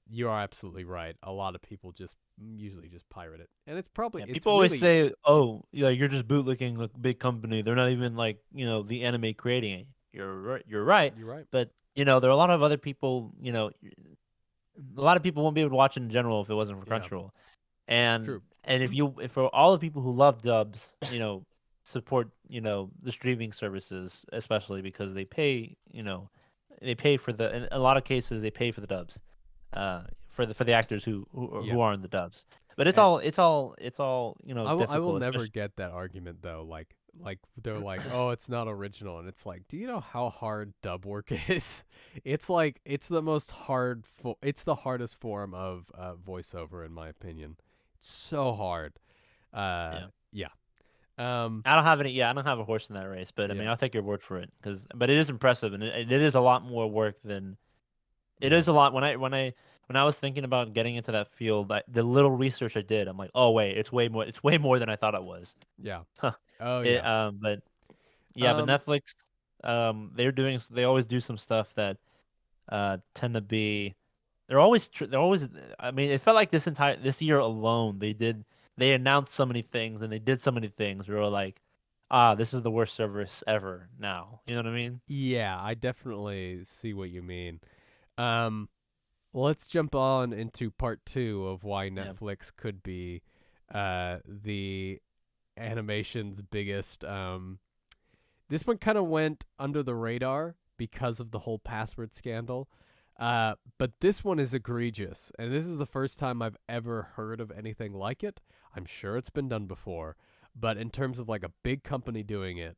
you are absolutely right. A lot of people just usually just pirate it, and Yeah, it's people always really say, "Oh, yeah, you're just bootlicking a big company. They're not even like the anime creating it." You're right, you're right. but there are a lot of other people. A lot of people won't be able to watch it in general if it wasn't for Yeah, Crunchyroll. And true. if for all the people who love dubs, support the streaming services, especially because they pay for in a lot of cases they pay for the dubs, for the actors Yeah, who are in the dubs. But it's and all it's all it's all I will difficult, never especially. get that argument though. Like they're like, oh, it's not original, and it's like, do you know how hard dub work is? It's like it's the hardest form of voiceover in my opinion. It's so hard. Uh, Yeah. yeah. Um, I don't have a horse in that race, but I mean, yeah, I'll take your word for it but it is impressive, and it is a lot more work than it yeah, is a lot. When I was thinking about getting into that field, the little research I did, I'm like, oh wait, it's way more than I thought it was. yeah. Oh It yeah. but yeah, but Um, Netflix, they always do some stuff that tend to be they're always. I mean, it felt like this year alone they announced so many things and they did so many things. We were like, this is the worst service ever. Now, you know what I mean? yeah, I definitely see what you mean. Um, well, let's jump on into part two of why Yeah, Netflix could be the animation's biggest. This one kind of went under the radar because of the whole password scandal. But this one is egregious, and this is the first time I've ever heard of anything like it. I'm sure it's been done before, but in terms of like a big company doing it,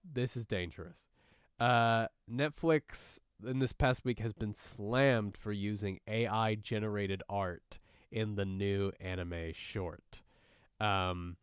this is dangerous. Netflix in this past week has been slammed for using AI generated art in the new anime short. Um,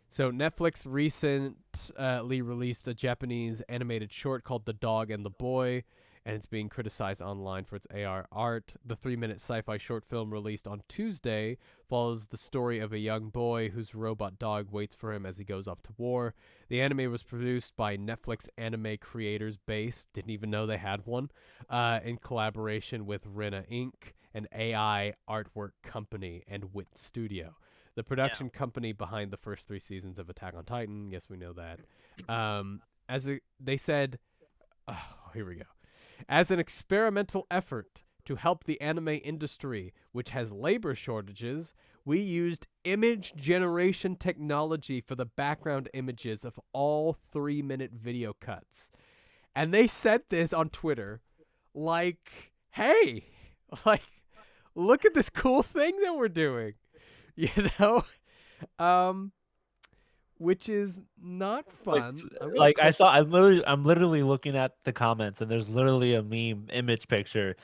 so Netflix recently released a Japanese animated short called The Dog and the Boy. and it's being criticized online for its AR art. The 3-minute sci-fi short film released on Tuesday follows the story of a young boy whose robot dog waits for him as he goes off to war. The anime was produced by Netflix Anime Creators Base, didn't even know they had one, in collaboration with Rena Inc., an AI artwork company, and Wit Studio, the Yeah. production company behind the first 3 seasons of Attack on Titan. Yes, we know that. They said, oh, here we go. As an experimental effort to help the anime industry, which has labor shortages, we used image generation technology for the background images of all 3-minute video cuts. And they said this on Twitter like, hey, like, look at this cool thing that we're doing, you know? Um, which is not Like, fun. I'm gonna like I click. saw, I'm literally looking at the comments, and there's literally a meme image picture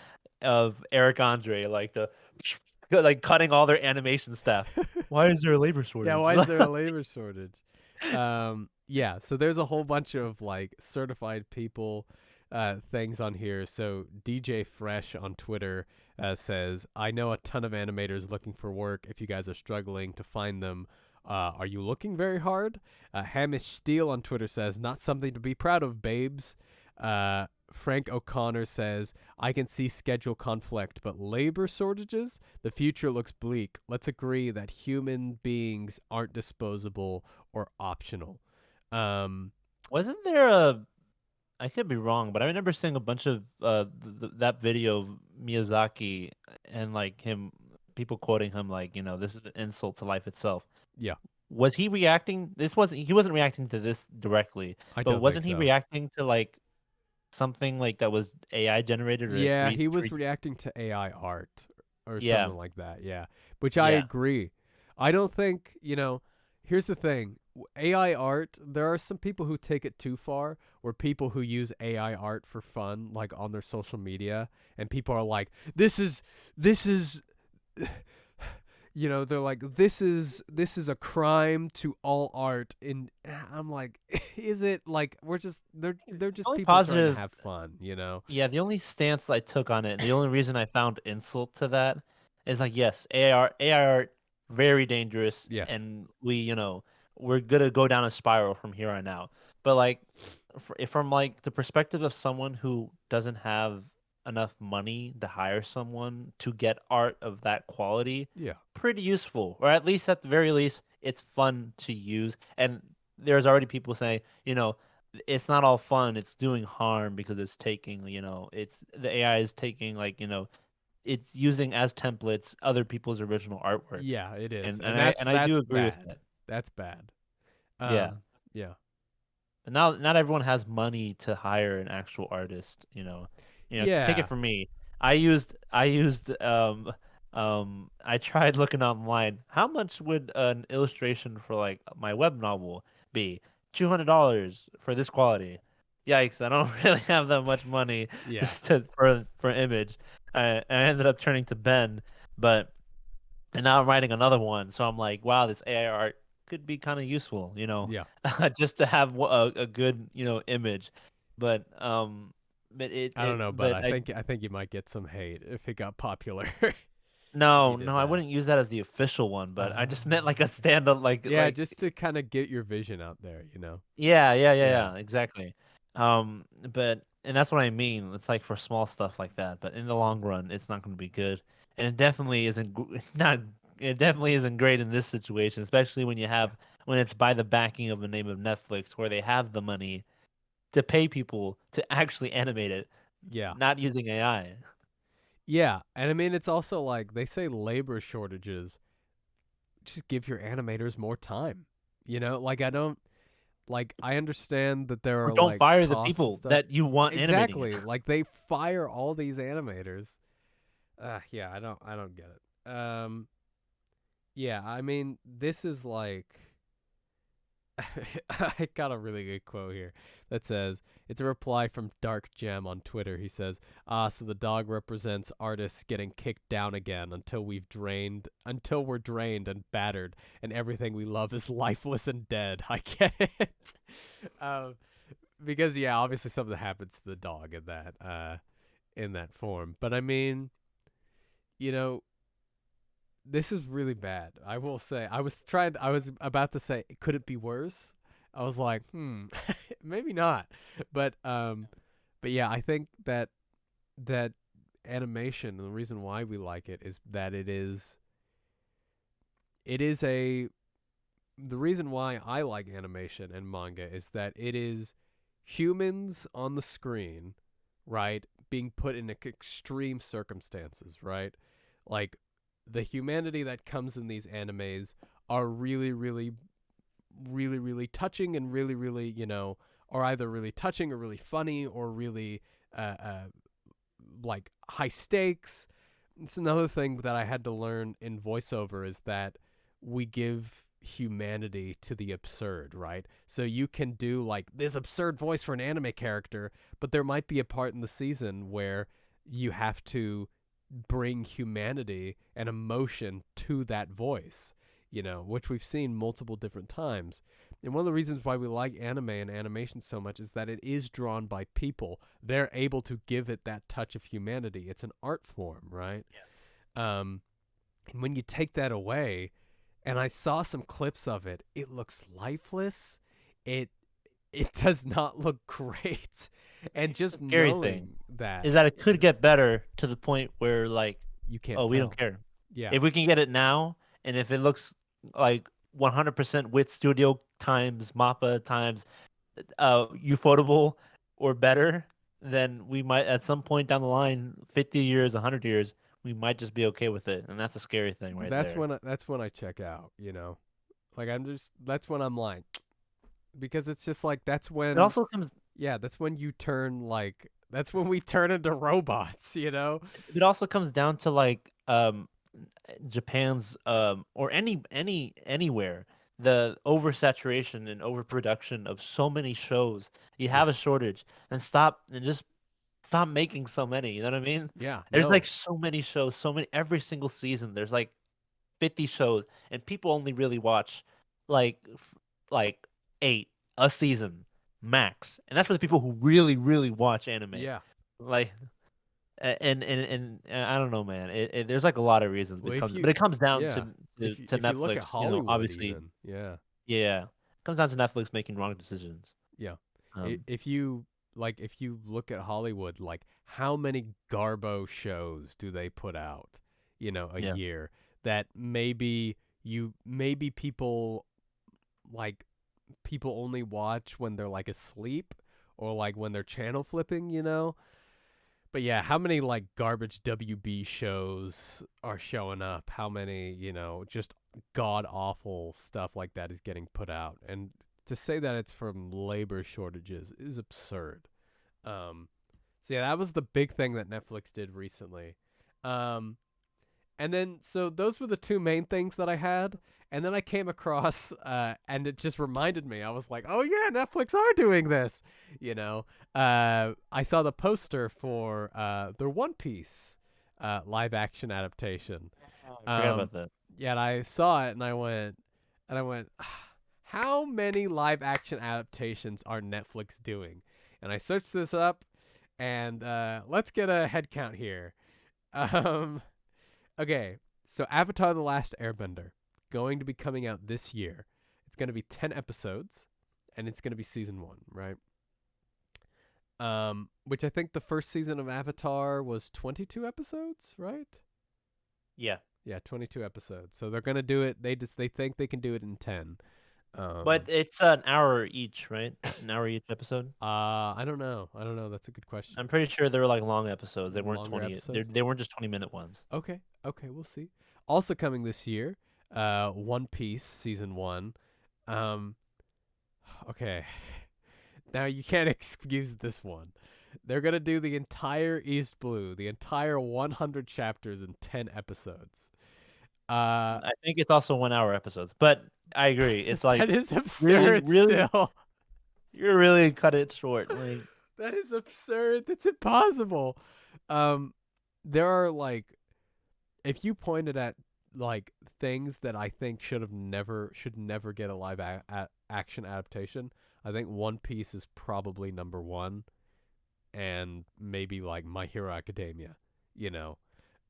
of Eric Andre, like the, like cutting all their animation staff. Why is there a labor Yeah, shortage? why is there a labor shortage? Yeah, so there's a whole bunch of like certified people things on here. So DJ Fresh on Twitter says, I know a ton of animators looking for work. If you guys are struggling to find them, are you looking very hard? Hamish Steele on Twitter says, not something to be proud of, babes. Frank O'Connor says, I can see schedule conflict, but labor shortages? The future looks bleak. Let's agree that human beings aren't disposable or optional. Um, Wasn't there a? I could be wrong, but I remember seeing a bunch of that video of Miyazaki and like him, people quoting him like, this is an insult to life itself. yeah, Was he reacting? He wasn't reacting to this directly, I but don't think wasn't he so. reacting to like something like that was AI generated or Yeah, three he was three? reacting to AI art or Yeah, something like that. Yeah, which I yeah. agree. I don't think, here's the thing. AI art, there are some people who take it too far, or people who use AI art for fun, like on their social media, and people are like, this is they're like, this is a crime to all art. And I'm like, is it? Like, they're just Only people trying to positive. have fun. Yeah, the only stance I took on it, and the only reason I found insult to that is like, yes, AI art, very dangerous, Yes. and we're gonna go down a spiral from here on out. But like, from like the perspective of someone who doesn't have enough money to hire someone to get art of that quality, Yeah. pretty useful, or at least at the very least, it's fun to use. And there's already people saying, it's not all fun. It's doing harm because it's taking, it's the AI is taking it's using as templates other people's original artwork, Yeah, it is. and And I do that's agree with bad. that. That's bad. Yeah, Yeah. but now not everyone has money to hire an actual artist. Take it Yeah. from me. I tried looking online. How much would an illustration for like my web novel be? $200 for this quality. Yikes! I don't really have that much money Yeah. just for an image. I ended up turning to Ben, but and now I'm writing another one. So I'm like, wow, this AI art could be kind of useful, Yeah. just to have a good, image. But I don't know, but but I think you might get some hate if it got popular if you no, did no, I that. wouldn't use that as the official one, but I just meant like a stand up, Yeah, just to kind of get your vision out there. yeah, yeah, yeah, Yeah. yeah, exactly. But and that's what I mean. It's like for small stuff like that, but in the long run, it's not going to be good, and it definitely isn't not. It definitely isn't great in this situation, especially when you Yeah. have when it's by the backing of the name of Netflix, where they have the money to pay people to actually animate it, Yeah. not using AI. Yeah. And I mean, it's also like they say labor shortages. Just give your animators more time. Like I understand that there Or are don't like fire the costs and people stuff. that you want animating it. Exactly. Like they fire all these animators. Yeah, I don't get it. Yeah, I mean, this is like I got a really good quote here that says, it's a reply from Dark Gem on Twitter. He says, so the dog represents artists getting kicked down again until we're drained and battered, and everything we love is lifeless and dead. I get it. um, because, yeah, obviously something happens to the dog in that. in that form. But I mean, you know, this is really bad. I will say. I was about to say, could it be worse? I was like, maybe not. But but yeah, I think that animation, and the reason why we like it is that it is a the reason why I like animation and manga is that it is humans on the screen, right, being put in extreme circumstances, right? Like the humanity that comes in these animes are really, really, really, really touching and really, really, are either really touching or really funny or really like high stakes. It's another thing that I had to learn in voiceover is that we give humanity to the absurd, right? So you can do like this absurd voice for an anime character, but there might be a part in the season where you have to bring humanity and emotion to that voice, which we've seen multiple different times. And one of the reasons why we like anime and animation so much is that it is drawn by people. They're able to give it that touch of humanity. It's an art form, right? Um, and when you take that away, and I saw some clips of it, it looks lifeless. It it does not look great. And The just scary thing knowing that is that it could get better to the point where like, you can't oh, we don't tell. care. Yeah. If we can get it now, and if it looks like 100% with studio times Mappa times Ufotable or better, then we might at some point down the line, 50 years, 100 years, we might just be okay with it, and that's a scary thing right there. That's when I check out. Like that's when I'm like because it's just like It also comes that's when you turn like that's when we turn into robots. it also comes down to like Japan's or anywhere, the oversaturation and overproduction of so many shows. You Yeah. have a shortage, and just stop making so many. You know what I mean? Yeah. There's like No. so many shows, so many every single season. There's like 50 shows, and people only really watch like like 8 a season max, and that's for the people who really watch anime. Yeah. Like and I don't know, man. There's like a lot of reasons Well, but it comes down yeah, to if you look at Netflix. You know, Hollywood obviously, even, yeah. yeah, it comes down to Netflix making wrong decisions. Yeah. Um, If you if you look at Hollywood, like how many Garbo shows do they put out, a yeah, year that maybe like people only watch when they're like asleep or like when they're channel flipping. But yeah, how many like garbage WB shows are showing up? How many, just god awful stuff like that is getting put out? And to say that it's from labor shortages is absurd. So yeah, that was the big thing that Netflix did recently. Um, and then so those were the two main things that I had. And then I came across, and it just reminded me. I was like, "Oh yeah, Netflix are doing this." I saw the poster for their One Piece live action adaptation. I forgot Um, about that. yeah, and I saw it, and I went, "How many live action adaptations are Netflix doing?" And I searched this up, and let's get a head count here. Um, Okay, so Avatar: The Last Airbender going to be coming out this year. It's going to be 10 episodes, and it's going to be season 1, right? Which I think the first season of Avatar was 22 episodes, right? Yeah, Yeah, 22 episodes. So they're going to do it they think they can do it in 10. but Um it's an hour each, right? An hour each episode. I don't know. I don't know. That's a good question. I'm pretty sure they were like long episodes. They weren't Longer 20. episodes? They weren't just 20-minute ones. Okay. Okay, we'll see. Also coming this year, One Piece season 1. Um okay. Now you can't excuse this one. They're gonna do the entire East Blue, the entire 100 chapters in 10 episodes. Uh, I think it's also 1 hour episodes, but I agree. It's that like is really, absurd. really, Still, you're really cut it short. Like, that is absurd. That's impossible. Um, there are like, if you pointed at like things that I think should never get a live action adaptation, I think One Piece is probably number one. and maybe like My Hero Academia, you know,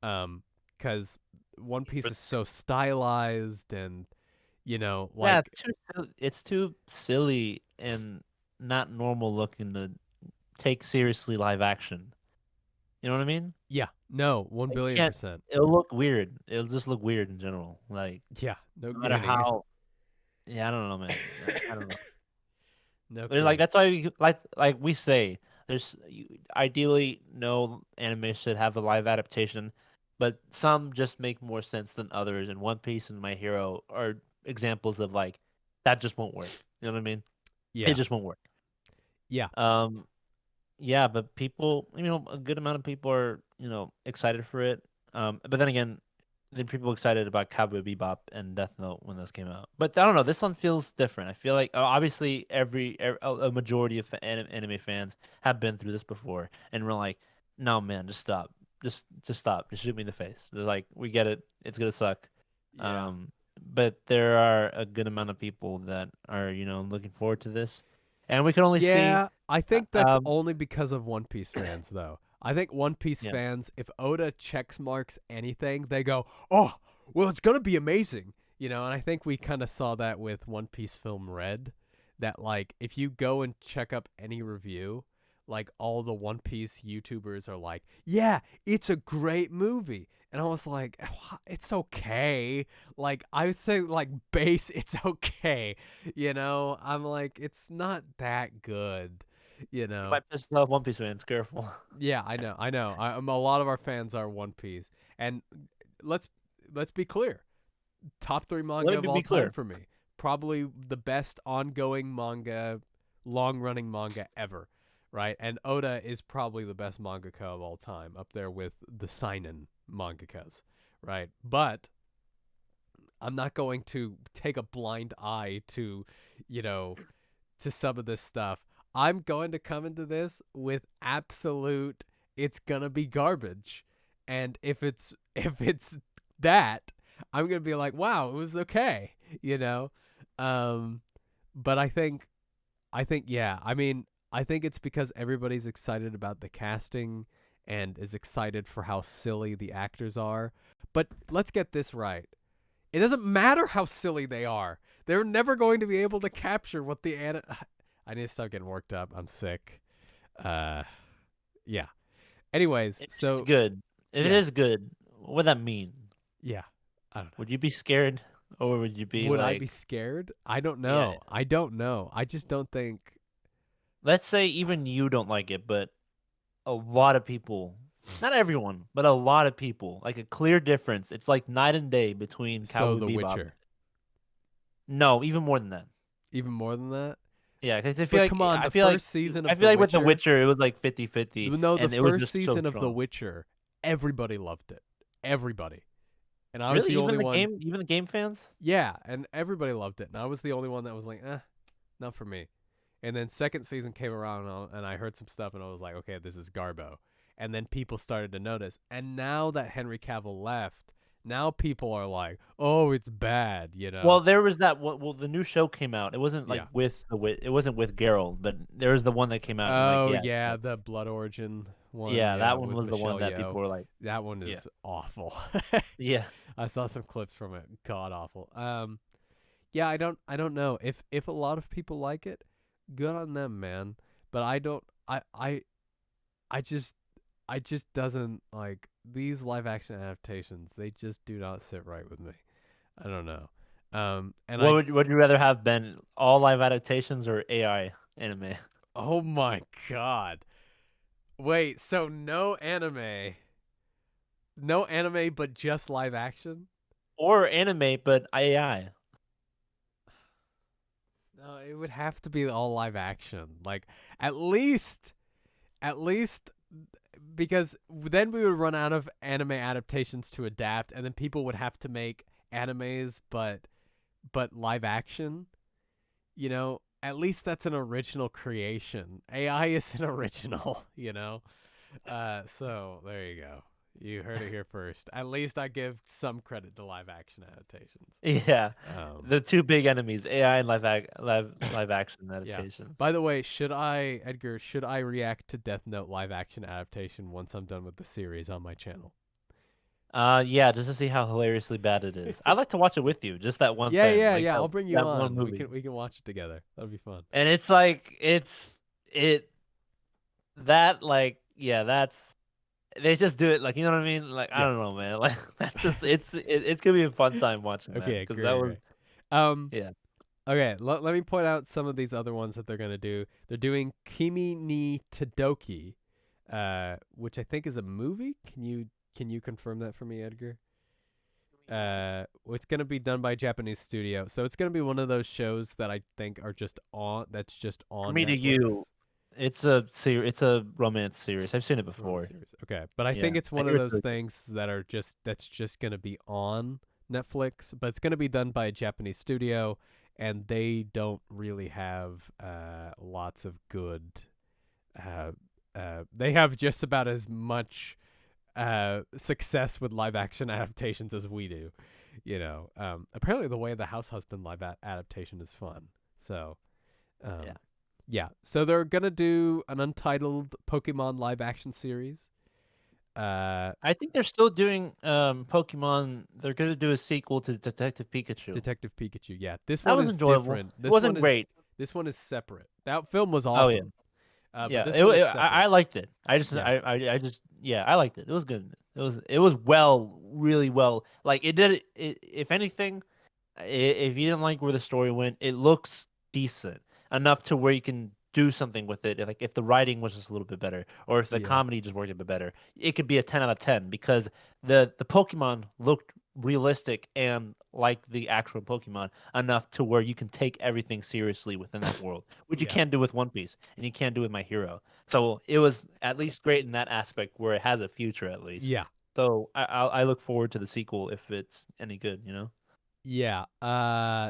because One Piece is so stylized and Yeah, like it's too silly and not normal looking to take seriously live action. You know what I mean? yeah, no, one Like, you billion can't. percent, It'll look weird. It'll just look weird in general. Like yeah, no no matter kidding, how. Yeah, I don't know, man. I don't know. no There's like kidding, that's why like we say. Ideally no anime should have a live adaptation, but some just make more sense than others. And One Piece and My Hero are examples of like that just won't work. You know what I mean? It yeah, just won't work. yeah, Um, yeah, but people, a good amount of people are, excited for it. But then again, then people excited about Cowboy Bebop and Death Note when those came out. But I don't know, this one feels different. I feel like obviously a majority of anime fans have been through this before, and we're like, no man, just stop, just stop, just shoot me in the face. They're like, we get it, it's gonna suck. yeah. Um, but there are a good amount of people that are, looking forward to this, and we can only see. Yeah, I think that's Um, only because of One Piece fans, though. I think One Piece yeah. fans, if Oda checks marks anything, they go, "Oh, well, it's gonna be amazing," And I think we kind of saw that with One Piece film Red, that like if you go and check up any review, like all the One Piece YouTubers are like, "Yeah, it's a great movie," and I was like, "It's okay." Like I think like base, it's okay. I'm like, it's not that good, you You know. might piss off One Piece fans. Careful. Yeah, I know. A lot of our fans are One Piece, and let's let's be clear. Top three manga Let of me all be time clear. for me. Probably the best ongoing manga, long running manga ever, right? And Oda is probably the best mangaka of all time, up there with the seinen mangakas, right? But I'm not going to take a blind eye to, you know, to some of this stuff. I'm going to come into this with absolute it's gonna be garbage. And if it's that, I'm gonna be like, wow, it was okay, you know? Um but I think yeah, I mean, I think it's because everybody's excited about the casting and is excited for how silly the actors are. But let's get this right. It doesn't matter how silly they are. They're never going to be able to capture what the I need to stop getting worked up. I'm sick. Uh, yeah. Anyways, If it's so good, if it yeah, is good, what would that mean? yeah. I don't know. Would you be scared, or would you be Would I be like, scared? I don't yeah? know. I don't know. I just don't think Let's say even you don't like it, but a lot of people, not everyone, but a lot of people, like a clear difference. It's like night and day between so. Cowboy The Bebop. Witcher, No, even more than that. even more than that. Yeah, because But come on, I the feel like first season I of feel The like with The Witcher. Witcher, it was like 50-50, No, the and it was first just so season of The strong. Witcher, everybody loved it. Everybody, and I was Really, the only one. even the game fans. Yeah, and everybody loved it, and I was the only one that was like, not for me. And then second season came around, and I heard some stuff, and I was like, okay, this is Garbo. And then people started to notice. And now that Henry Cavill left, now people are like, oh, it's bad. Well, there was that. Well, the new show came out. It wasn't like Yeah. it wasn't with Geralt, but there was the one that came out, and like, Oh, yeah, yeah, the Blood Origin one, yeah, yeah, that one with was the one Michelle that people Yeoh. were like, That one yeah, is awful. yeah. I saw some clips from it. God awful. Yeah, I don't know. If a lot of people like it, good on them, man. But I don't I just doesn't like these live action adaptations. They just do not sit right with me. I don't know. And What would you rather have been all live adaptations or AI anime oh my god. Wait, so no anime, but just live action? or anime but AI? No, it would have to be all live action. Like at least, at least because then we would run out of anime adaptations to adapt, and then people would have to make animes, but live action. At least that's an original creation. AI is an original. So there you go. You heard it here first. At least I give some credit to live action adaptations. Yeah, Um, the two big enemies, AI and live action yeah. adaptations. By the way, Edgar, should I react to Death Note live action adaptation once I'm done with the series on my channel? Yeah, just to see how hilariously bad it is. I'd like to watch it with you, just that one Yeah, thing, yeah, like yeah. I'll bring you that one on. We movie. can watch it together. That'll be fun. And it's like it that like yeah, that's they just do it like you know what I mean? Like I Yeah. don't know, man. Like that's just it's gonna be a fun time watching that Okay, because that great, was great. Um, yeah. okay, let me point out some of these other ones that they're gonna do. They're doing Kimi ni Todoki, which I think is a movie. Can you confirm that for me, Edgar? It's gonna be done by a Japanese studio, so it's gonna be one of those shows that I think are just on. That's just For on me to you, Netflix. it's a romance series. I've seen it It's a romance before. series. Okay, but I Yeah, think it's I one of hear it's those really good. things that's just gonna be on Netflix, but it's gonna be done by a Japanese studio, and they don't really have lots of good. Uh, they have just about as much success with live action adaptations as we do. Apparently the Way of the House Husband adaptation is fun. So, Yeah. um, yeah. So they're gonna do an Untitled Pokemon live action series. I think they're still doing Pokemon. They're gonna do a sequel to Detective Pikachu. Detective Pikachu. Yeah, this That one was is enjoyable. different. It wasn't great. This one is separate. That film was Oh yeah. awesome. But Yeah, this one is I separate. liked it. Yeah. I just yeah, I liked it. It was good. It was well, really well. Like it did. If anything, if you didn't like where the story went, it looks decent enough to where you can do something with it. Like if the writing was just a little bit better, or if the Yeah. comedy just worked a bit better, it could be a 10 out of 10 because the Pokemon looked realistic and like the actual Pokemon enough to where you can take everything seriously within that world, which you Yeah. can't do with One Piece and you can't do with My Hero. So it was at least great in that aspect where it has a future at least. Yeah. So I look forward to the sequel if it's any good, you know. Yeah.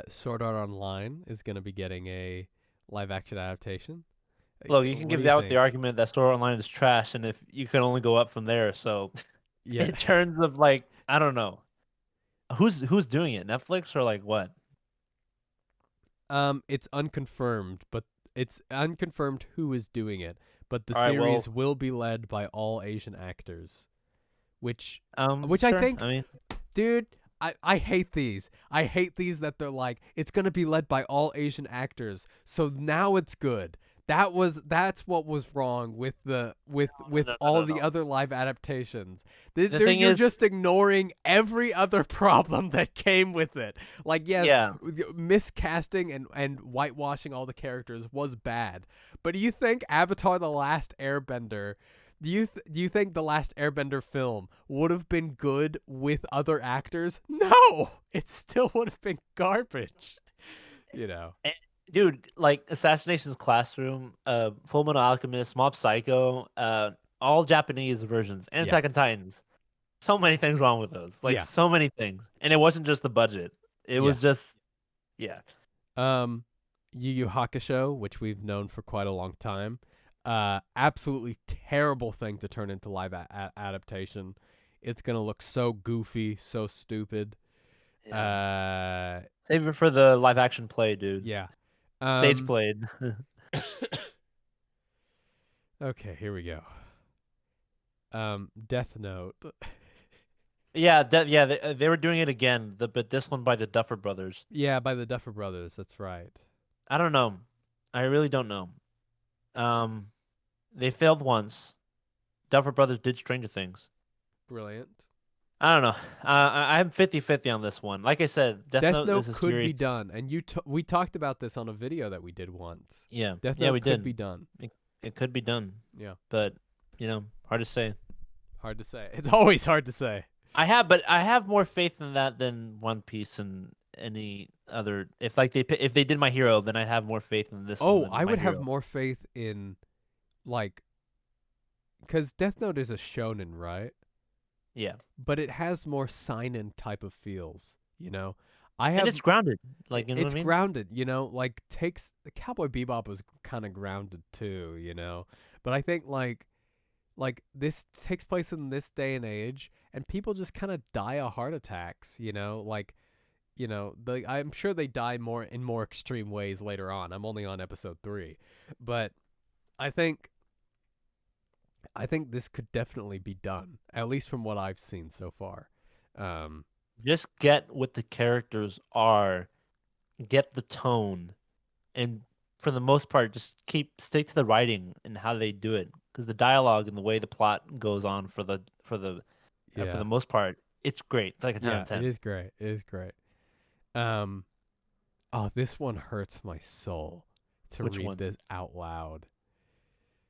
Sword Art Online is gonna be getting a live action adaptation. Look, you can What do give you out the think? argument that Sword Art Online is trash, and if you can only go up from there. So, Yeah. in terms of like, I don't know, who's doing it? Netflix or like what? It's unconfirmed, but it's unconfirmed who is doing it. But the All right, well, series will be led by all Asian actors, which I sure. think, I mean, dude, I hate these. I hate these that they're like it's gonna be led by all Asian actors, so now it's good. That's what was wrong with the with no, no, all no, the no. other live adaptations. The thing You're is, just ignoring every other problem that came with it. Like yes, yeah, miscasting and whitewashing all the characters was bad, but do you think Avatar: The Last Airbender? Do you think the last Airbender film would have been good with other actors? No, it still would have been garbage. You know. eh, dude, like Assassination's Classroom, Full Metal Alchemist, Mob Psycho, all Japanese versions, and Yeah. Attack on Titans. So many things wrong with those, like Yeah. so many things, and it wasn't just the budget. It Yeah. was just, yeah. Um, Yu Yu Hakusho, which we've known for quite a long time, absolutely terrible thing to turn into live adaptation. It's gonna look so goofy, so stupid. Yeah. Uh, Save it for the live action play, dude. yeah. Stage Um, played. okay, here we go. Death Note. Yeah, yeah, they were doing it again, but this one by the Duffer Brothers. Yeah, by the Duffer Brothers. That's right. I don't know. I really don't know. Um, they failed once. Duffer Brothers did Stranger Things. Brilliant. I don't know. I'm 50-50 on this one. Like I said, Death Death Note is Note a could be series. done, and we talked about this on a video that we did once. Yeah, Death yeah, Note we could be did. done. It could be done, Yeah, but hard to say. hard to say. It's always hard to say. But I have more faith in that than One Piece and any other. If they did My Hero, then I'd have more faith in this one Oh, than I My would have Hero. more faith in like because Death Note is a shonen, right? Yeah, But it has more seinen type of feels. You know, I and have it's grounded. Like you know what it's I mean? grounded. You know, like takes Cowboy Bebop was kind of grounded too. You know, but I think like Like this takes place in this day and age, and people just kind of die of heart attacks. Like I'm sure they die more in more extreme ways later on. I'm only on episode 3, but I think I think this could definitely be done, at least from what I've seen so far. Um, Just get what the characters are, get the tone, and for the most part, just stick to the writing and how they do it. Because the dialogue and the way the plot goes on for yeah, the most part, it's great. It's like a ten out yeah, of it 10. is great. It is great. Um, oh, this one hurts my soul to Which read one? this out loud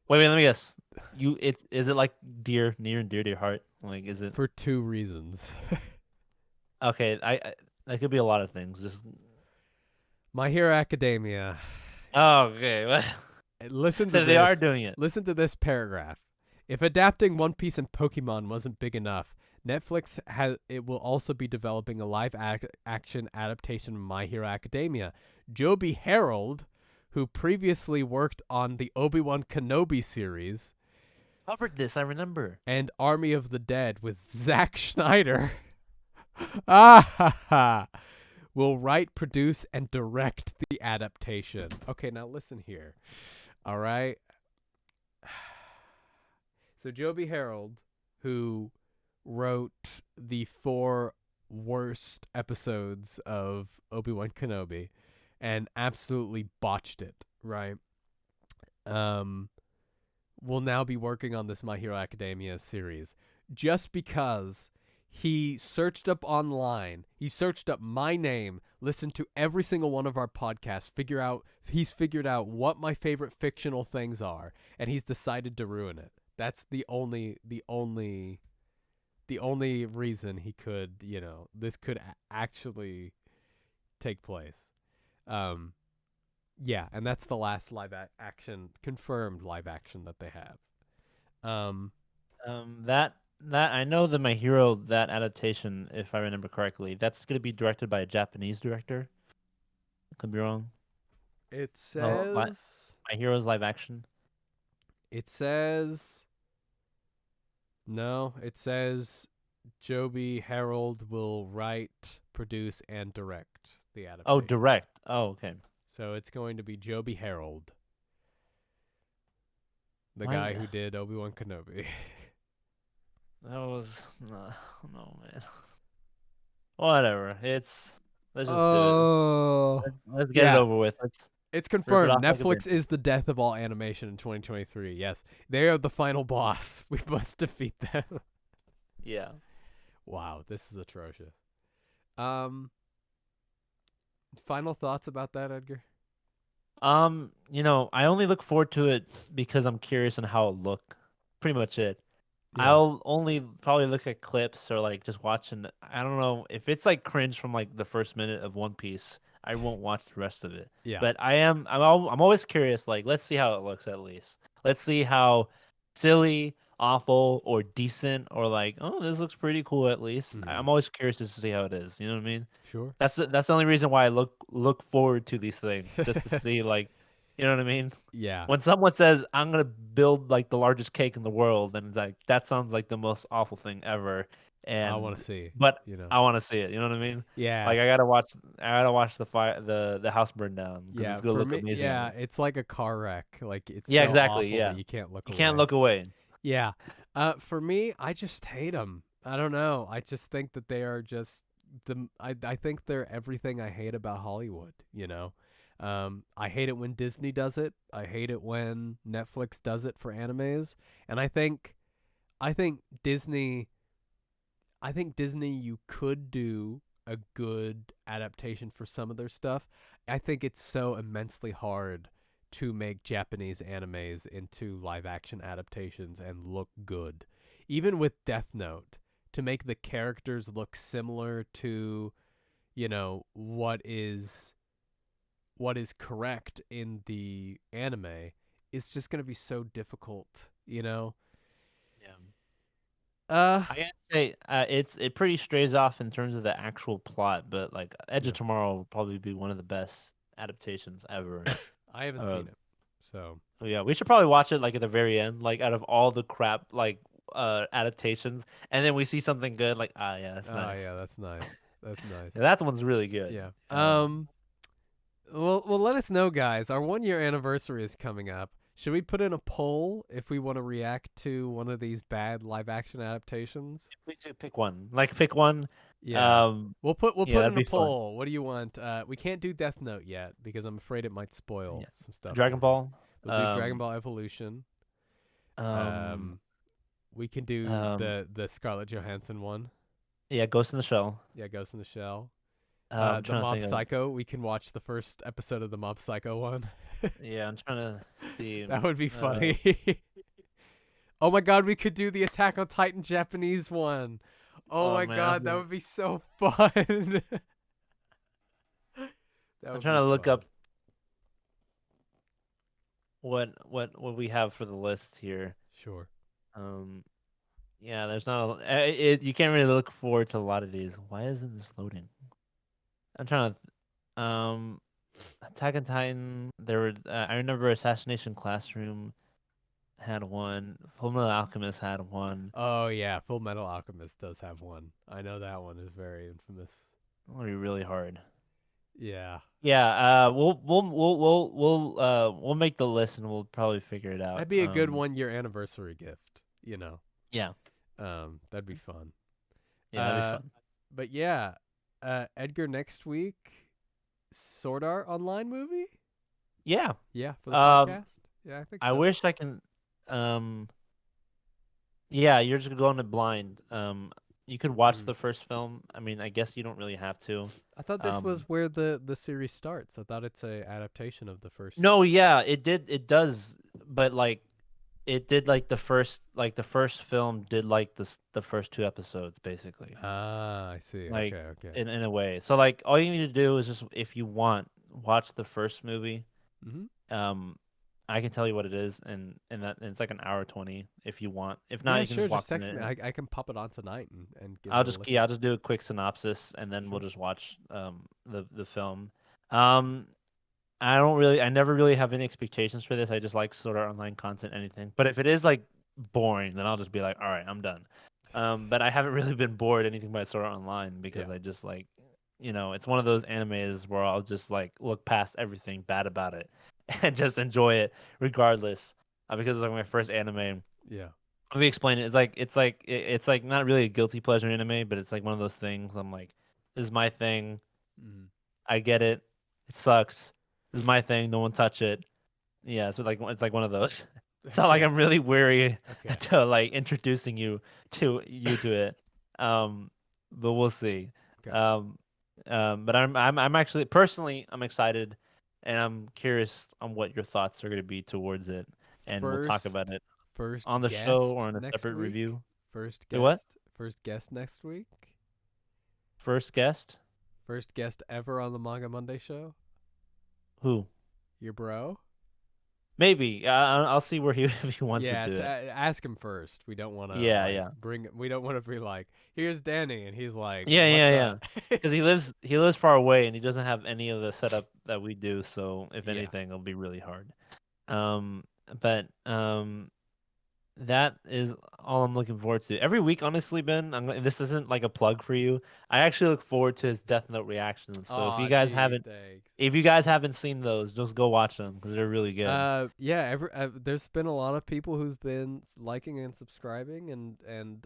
Wait, let me guess. Is it like near and dear to your heart? Like, is it for 2 reasons. okay? That could be a lot of things. Just My Hero Academia. oh, okay. Listen to So they are this. doing it. Listen to this paragraph. If adapting One Piece and Pokemon wasn't big enough, Netflix will also be developing a action adaptation of My Hero Academia. Joby Harold, who previously worked on the Obi-Wan Kenobi series Covered this. I remember. and Army of the Dead with Zack Schneider, ah ha ha, will write, produce, and direct the adaptation. Okay, now listen here. All right. So Joby Harold, who wrote the 4 worst episodes of Obi-Wan Kenobi and absolutely botched it, right? Um will now be working on this My Hero Academia series just because he searched up online, he searched up my name, listened to every single one of our podcasts, he's figured out what my favorite fictional things are, and he's decided to ruin it. That's the only reason he could, this could actually take place. Um yeah, and that's the last action confirmed live action that they have. Um, That I know that My Hero that adaptation, if I remember correctly, that's gonna be directed by a Japanese director. Could be wrong. it No, says My Hero's live action. it says no, it says Joby Harold will write, produce, and direct the Oh, adaptation. direct. Oh, okay. So it's going to be Joby Harold, the guy Why? who did Obi-Wan Kenobi. That was no man. Whatever. Let's just do it. Oh, Let's get it yeah. over with. Let's It's rip it confirmed. off like a Netflix band-aid. is the death of all animation in 2023. Yes, they are the final boss. We must defeat them. Yeah. Wow, this is atrocious. Um, Final thoughts about that, Edgar? I only look forward to it because I'm curious on how it'll look. Pretty much it. Yeah, I'll only probably look at clips or like just watching. I don't know if it's like cringe from like the first minute of One Piece. I won't watch the rest of it. yeah. But I'm always curious. Like, let's see how it looks at least. Let's see how silly, awful, or decent, or like, oh, this looks pretty cool at least. Mm, I'm always curious to see how it is. You know what I mean? sure. That's the only reason why I look forward to these things, just to see like, you know what I mean? Yeah, When someone says I'm gonna build like the largest cake in the world, and it's like that sounds like the most awful thing ever. I want to And see. but You know. I want to see it. You know what I mean? Yeah, Like I gotta watch the fire the house burn down because yeah. it's gonna For look me, amazing on yeah. it. It's like a car wreck. Like it's Yeah, so exactly. awful that Yeah, you can't look you can't away. look away. Yeah. For me, I just hate them. I don't know. I just think that they are just I think they're everything I hate about Hollywood, you know. I hate it when Disney does it. I hate it when Netflix does it for animes. And I think Disney I think Disney you could do a good adaptation for some of their stuff. I think it's so immensely hard to make Japanese animes into live action adaptations and look good. Even with Death Note, to make the characters look similar to, what is correct in the anime is just going to be so difficult, you know? Yeah. Uh I gotta say, it pretty strays off in terms of the actual plot, but like Edge of yeah. Tomorrow will probably be one of the best adaptations ever. I haven't Uh, seen it. So, Yeah, we should probably watch it like at the very end, like out of all the crap like adaptations, and then we see something good, like yeah, that's Oh nice. yeah, that's nice. That's nice. Yeah, that one's really good. Yeah. Well, let us know, guys. Our 1 year anniversary is coming up. Should we put in a poll if we want to react to one of these bad live action adaptations? We do pick one, like pick one. Yeah. We'll Yeah, put that'd in a be fun. poll. What do you want? We can't do Death Note yet because I'm afraid it might spoil Yeah, some stuff Dragon for me. Ball. We'll do Dragon Ball Evolution. Um, We can do um, the Scarlett Johansson one. yeah, Ghost in the Shell. Yeah, Ghost in the Shell. I'm The trying to Mob think of. Psycho. We can watch the first episode of the Mob Psycho one. Yeah, I'm trying to see. That would be Uh, funny. Oh my god, we could do the Attack on Titan Japanese one. Oh oh my man, I'm, god, that gonna- would be so fun. That I'm would trying be to look fun. up what we have for the list here. Sure. Um, yeah, there's not. You can't really look forward to a lot of these. Why isn't this loading? I'm trying to. Attack on Titan. There were. I remember Assassination Classroom had one. Fullmetal Alchemist had one. Oh yeah, Full Metal Alchemist does have one. I know that one is very infamous. It'll be really hard. Yeah. Yeah. We'll make the list and we'll probably figure it out. That'd be a good 1 year anniversary gift, Yeah. That'd be fun. Yeah, that'd be Uh fun. but yeah, Edgar next week, Sword Art Online movie? Yeah. Yeah, for the Um, podcast? Yeah, I think I so. wish I can. Um, yeah, you're just going it blind. You could watch Mm. the first film. I mean, I guess you don't really have to. I thought this was Um, where the series starts. I thought it's a adaptation of the first. no, yeah, it did. It does, but like it did like the first film did like the first two episodes basically. Ah, I see. Like Okay, okay. in a way. So like all you need to do is just if you want watch the first movie. Mhm. Um I can tell you what it is and it's like an hour 20 if you want. If not, Yeah, you can sure. just walk Just in text it. me. I can pop it on tonight and give I'll it a just look yeah, at. I'll just do a quick synopsis and then we'll Sure. just watch the film. Um I never really have any expectations for this. I just like sort of online content, anything. But if it is like boring, then I'll just be like, all right, I'm done. But I haven't really been bored anything by Sword Art Online because Yeah. I just like, it's one of those animes where I'll just like look past everything bad about it and just enjoy it regardless. Because it's like my first anime. Yeah. Let me explain it. It's like not really a guilty pleasure anime, but it's like one of those things. I'm like, this is my thing. Mm. I get it. It sucks. This is my thing. No one touch it. Yeah, so like it's like one of those. It's not like Okay. I'm really weary Okay. to like introducing you to it. Um, but we'll see. Okay. Um, but I'm actually personally I'm excited, and I'm curious on what your thoughts are going to be towards it, and we'll talk about First it first on the show or guest in a next separate week. review. First Wait, what? guest. First guest next week. First guest? First guest ever on the Manga Monday show. Who? Your bro. Maybe. I'll see where he if he wants to Yeah, do it. ask him first. We don't want to Yeah, like yeah. bring. We don't want to be like, here's Danny, and he's like, Yeah, what yeah, the? yeah. Because he lives far away and he doesn't have any of the setup that we do. So if Yeah. anything, it'll be really hard. Um, but that is all I'm looking forward to. Every week, honestly, Ben, this isn't like a plug for you. I actually look forward to his Death Note reactions. So Oh, gee, thanks. if you guys haven't seen those, just go watch them because they're really good. Yeah. There's been a lot of people who've been liking and subscribing, and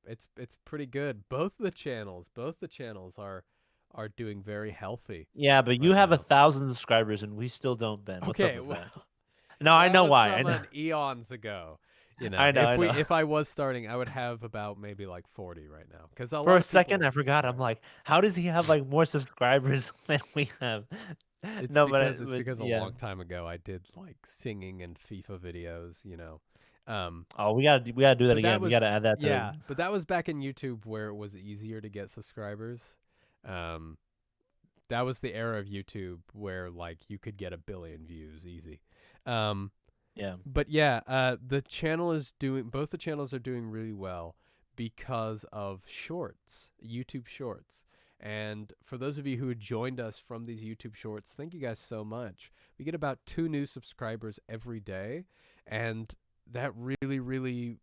it's pretty good. Both the channels are doing very healthy Yeah, but you right have now. 1,000 subscribers and we still don't, Ben. What's up Okay, with well, that? No, I that know was why. I from know. an eons ago. I know. I know. If I was starting, I would have about maybe like 40 right now, because a For lot a of second, people I forgot. I'm subscribe. like, how does he have like more subscribers than we have? No, It's but because a yeah. long time ago I did like singing and FIFA videos. Um, Oh, we gotta do that but that again. We was gotta add that to the. yeah, but that was back in YouTube where it was easier to get subscribers. Um, that was the era of YouTube where like you could get 1 billion views easy. Um, Yeah. but yeah, both the channels are doing really well because of shorts, YouTube shorts. And for those of you who joined us from these YouTube shorts, thank you guys so much. We get about 2 new subscribers every day, and that really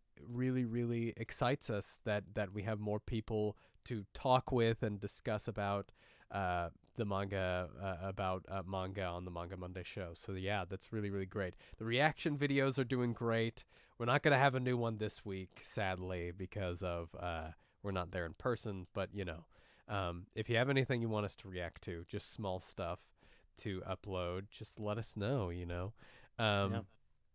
excites us that we have more people to talk with and discuss about the manga about manga on the Manga Monday show. So yeah, that's really great. The reaction videos are doing great. We're not gonna have a new one this week, sadly, because of we're not there in person. But if you have anything you want us to react to, just small stuff to upload, just let us know. Yeah.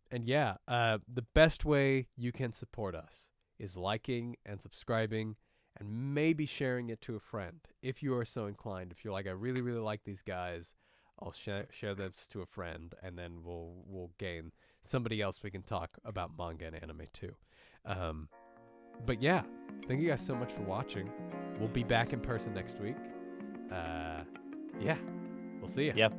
And yeah, the best way you can support us is liking and subscribing and maybe sharing it to a friend if you are so inclined. If you're like, I really like these guys, I'll share this to a friend, and then we'll gain somebody else we can talk about manga and anime too. But yeah, thank you guys so much for watching. We'll be back in person next week. Yeah, we'll see you. Yep.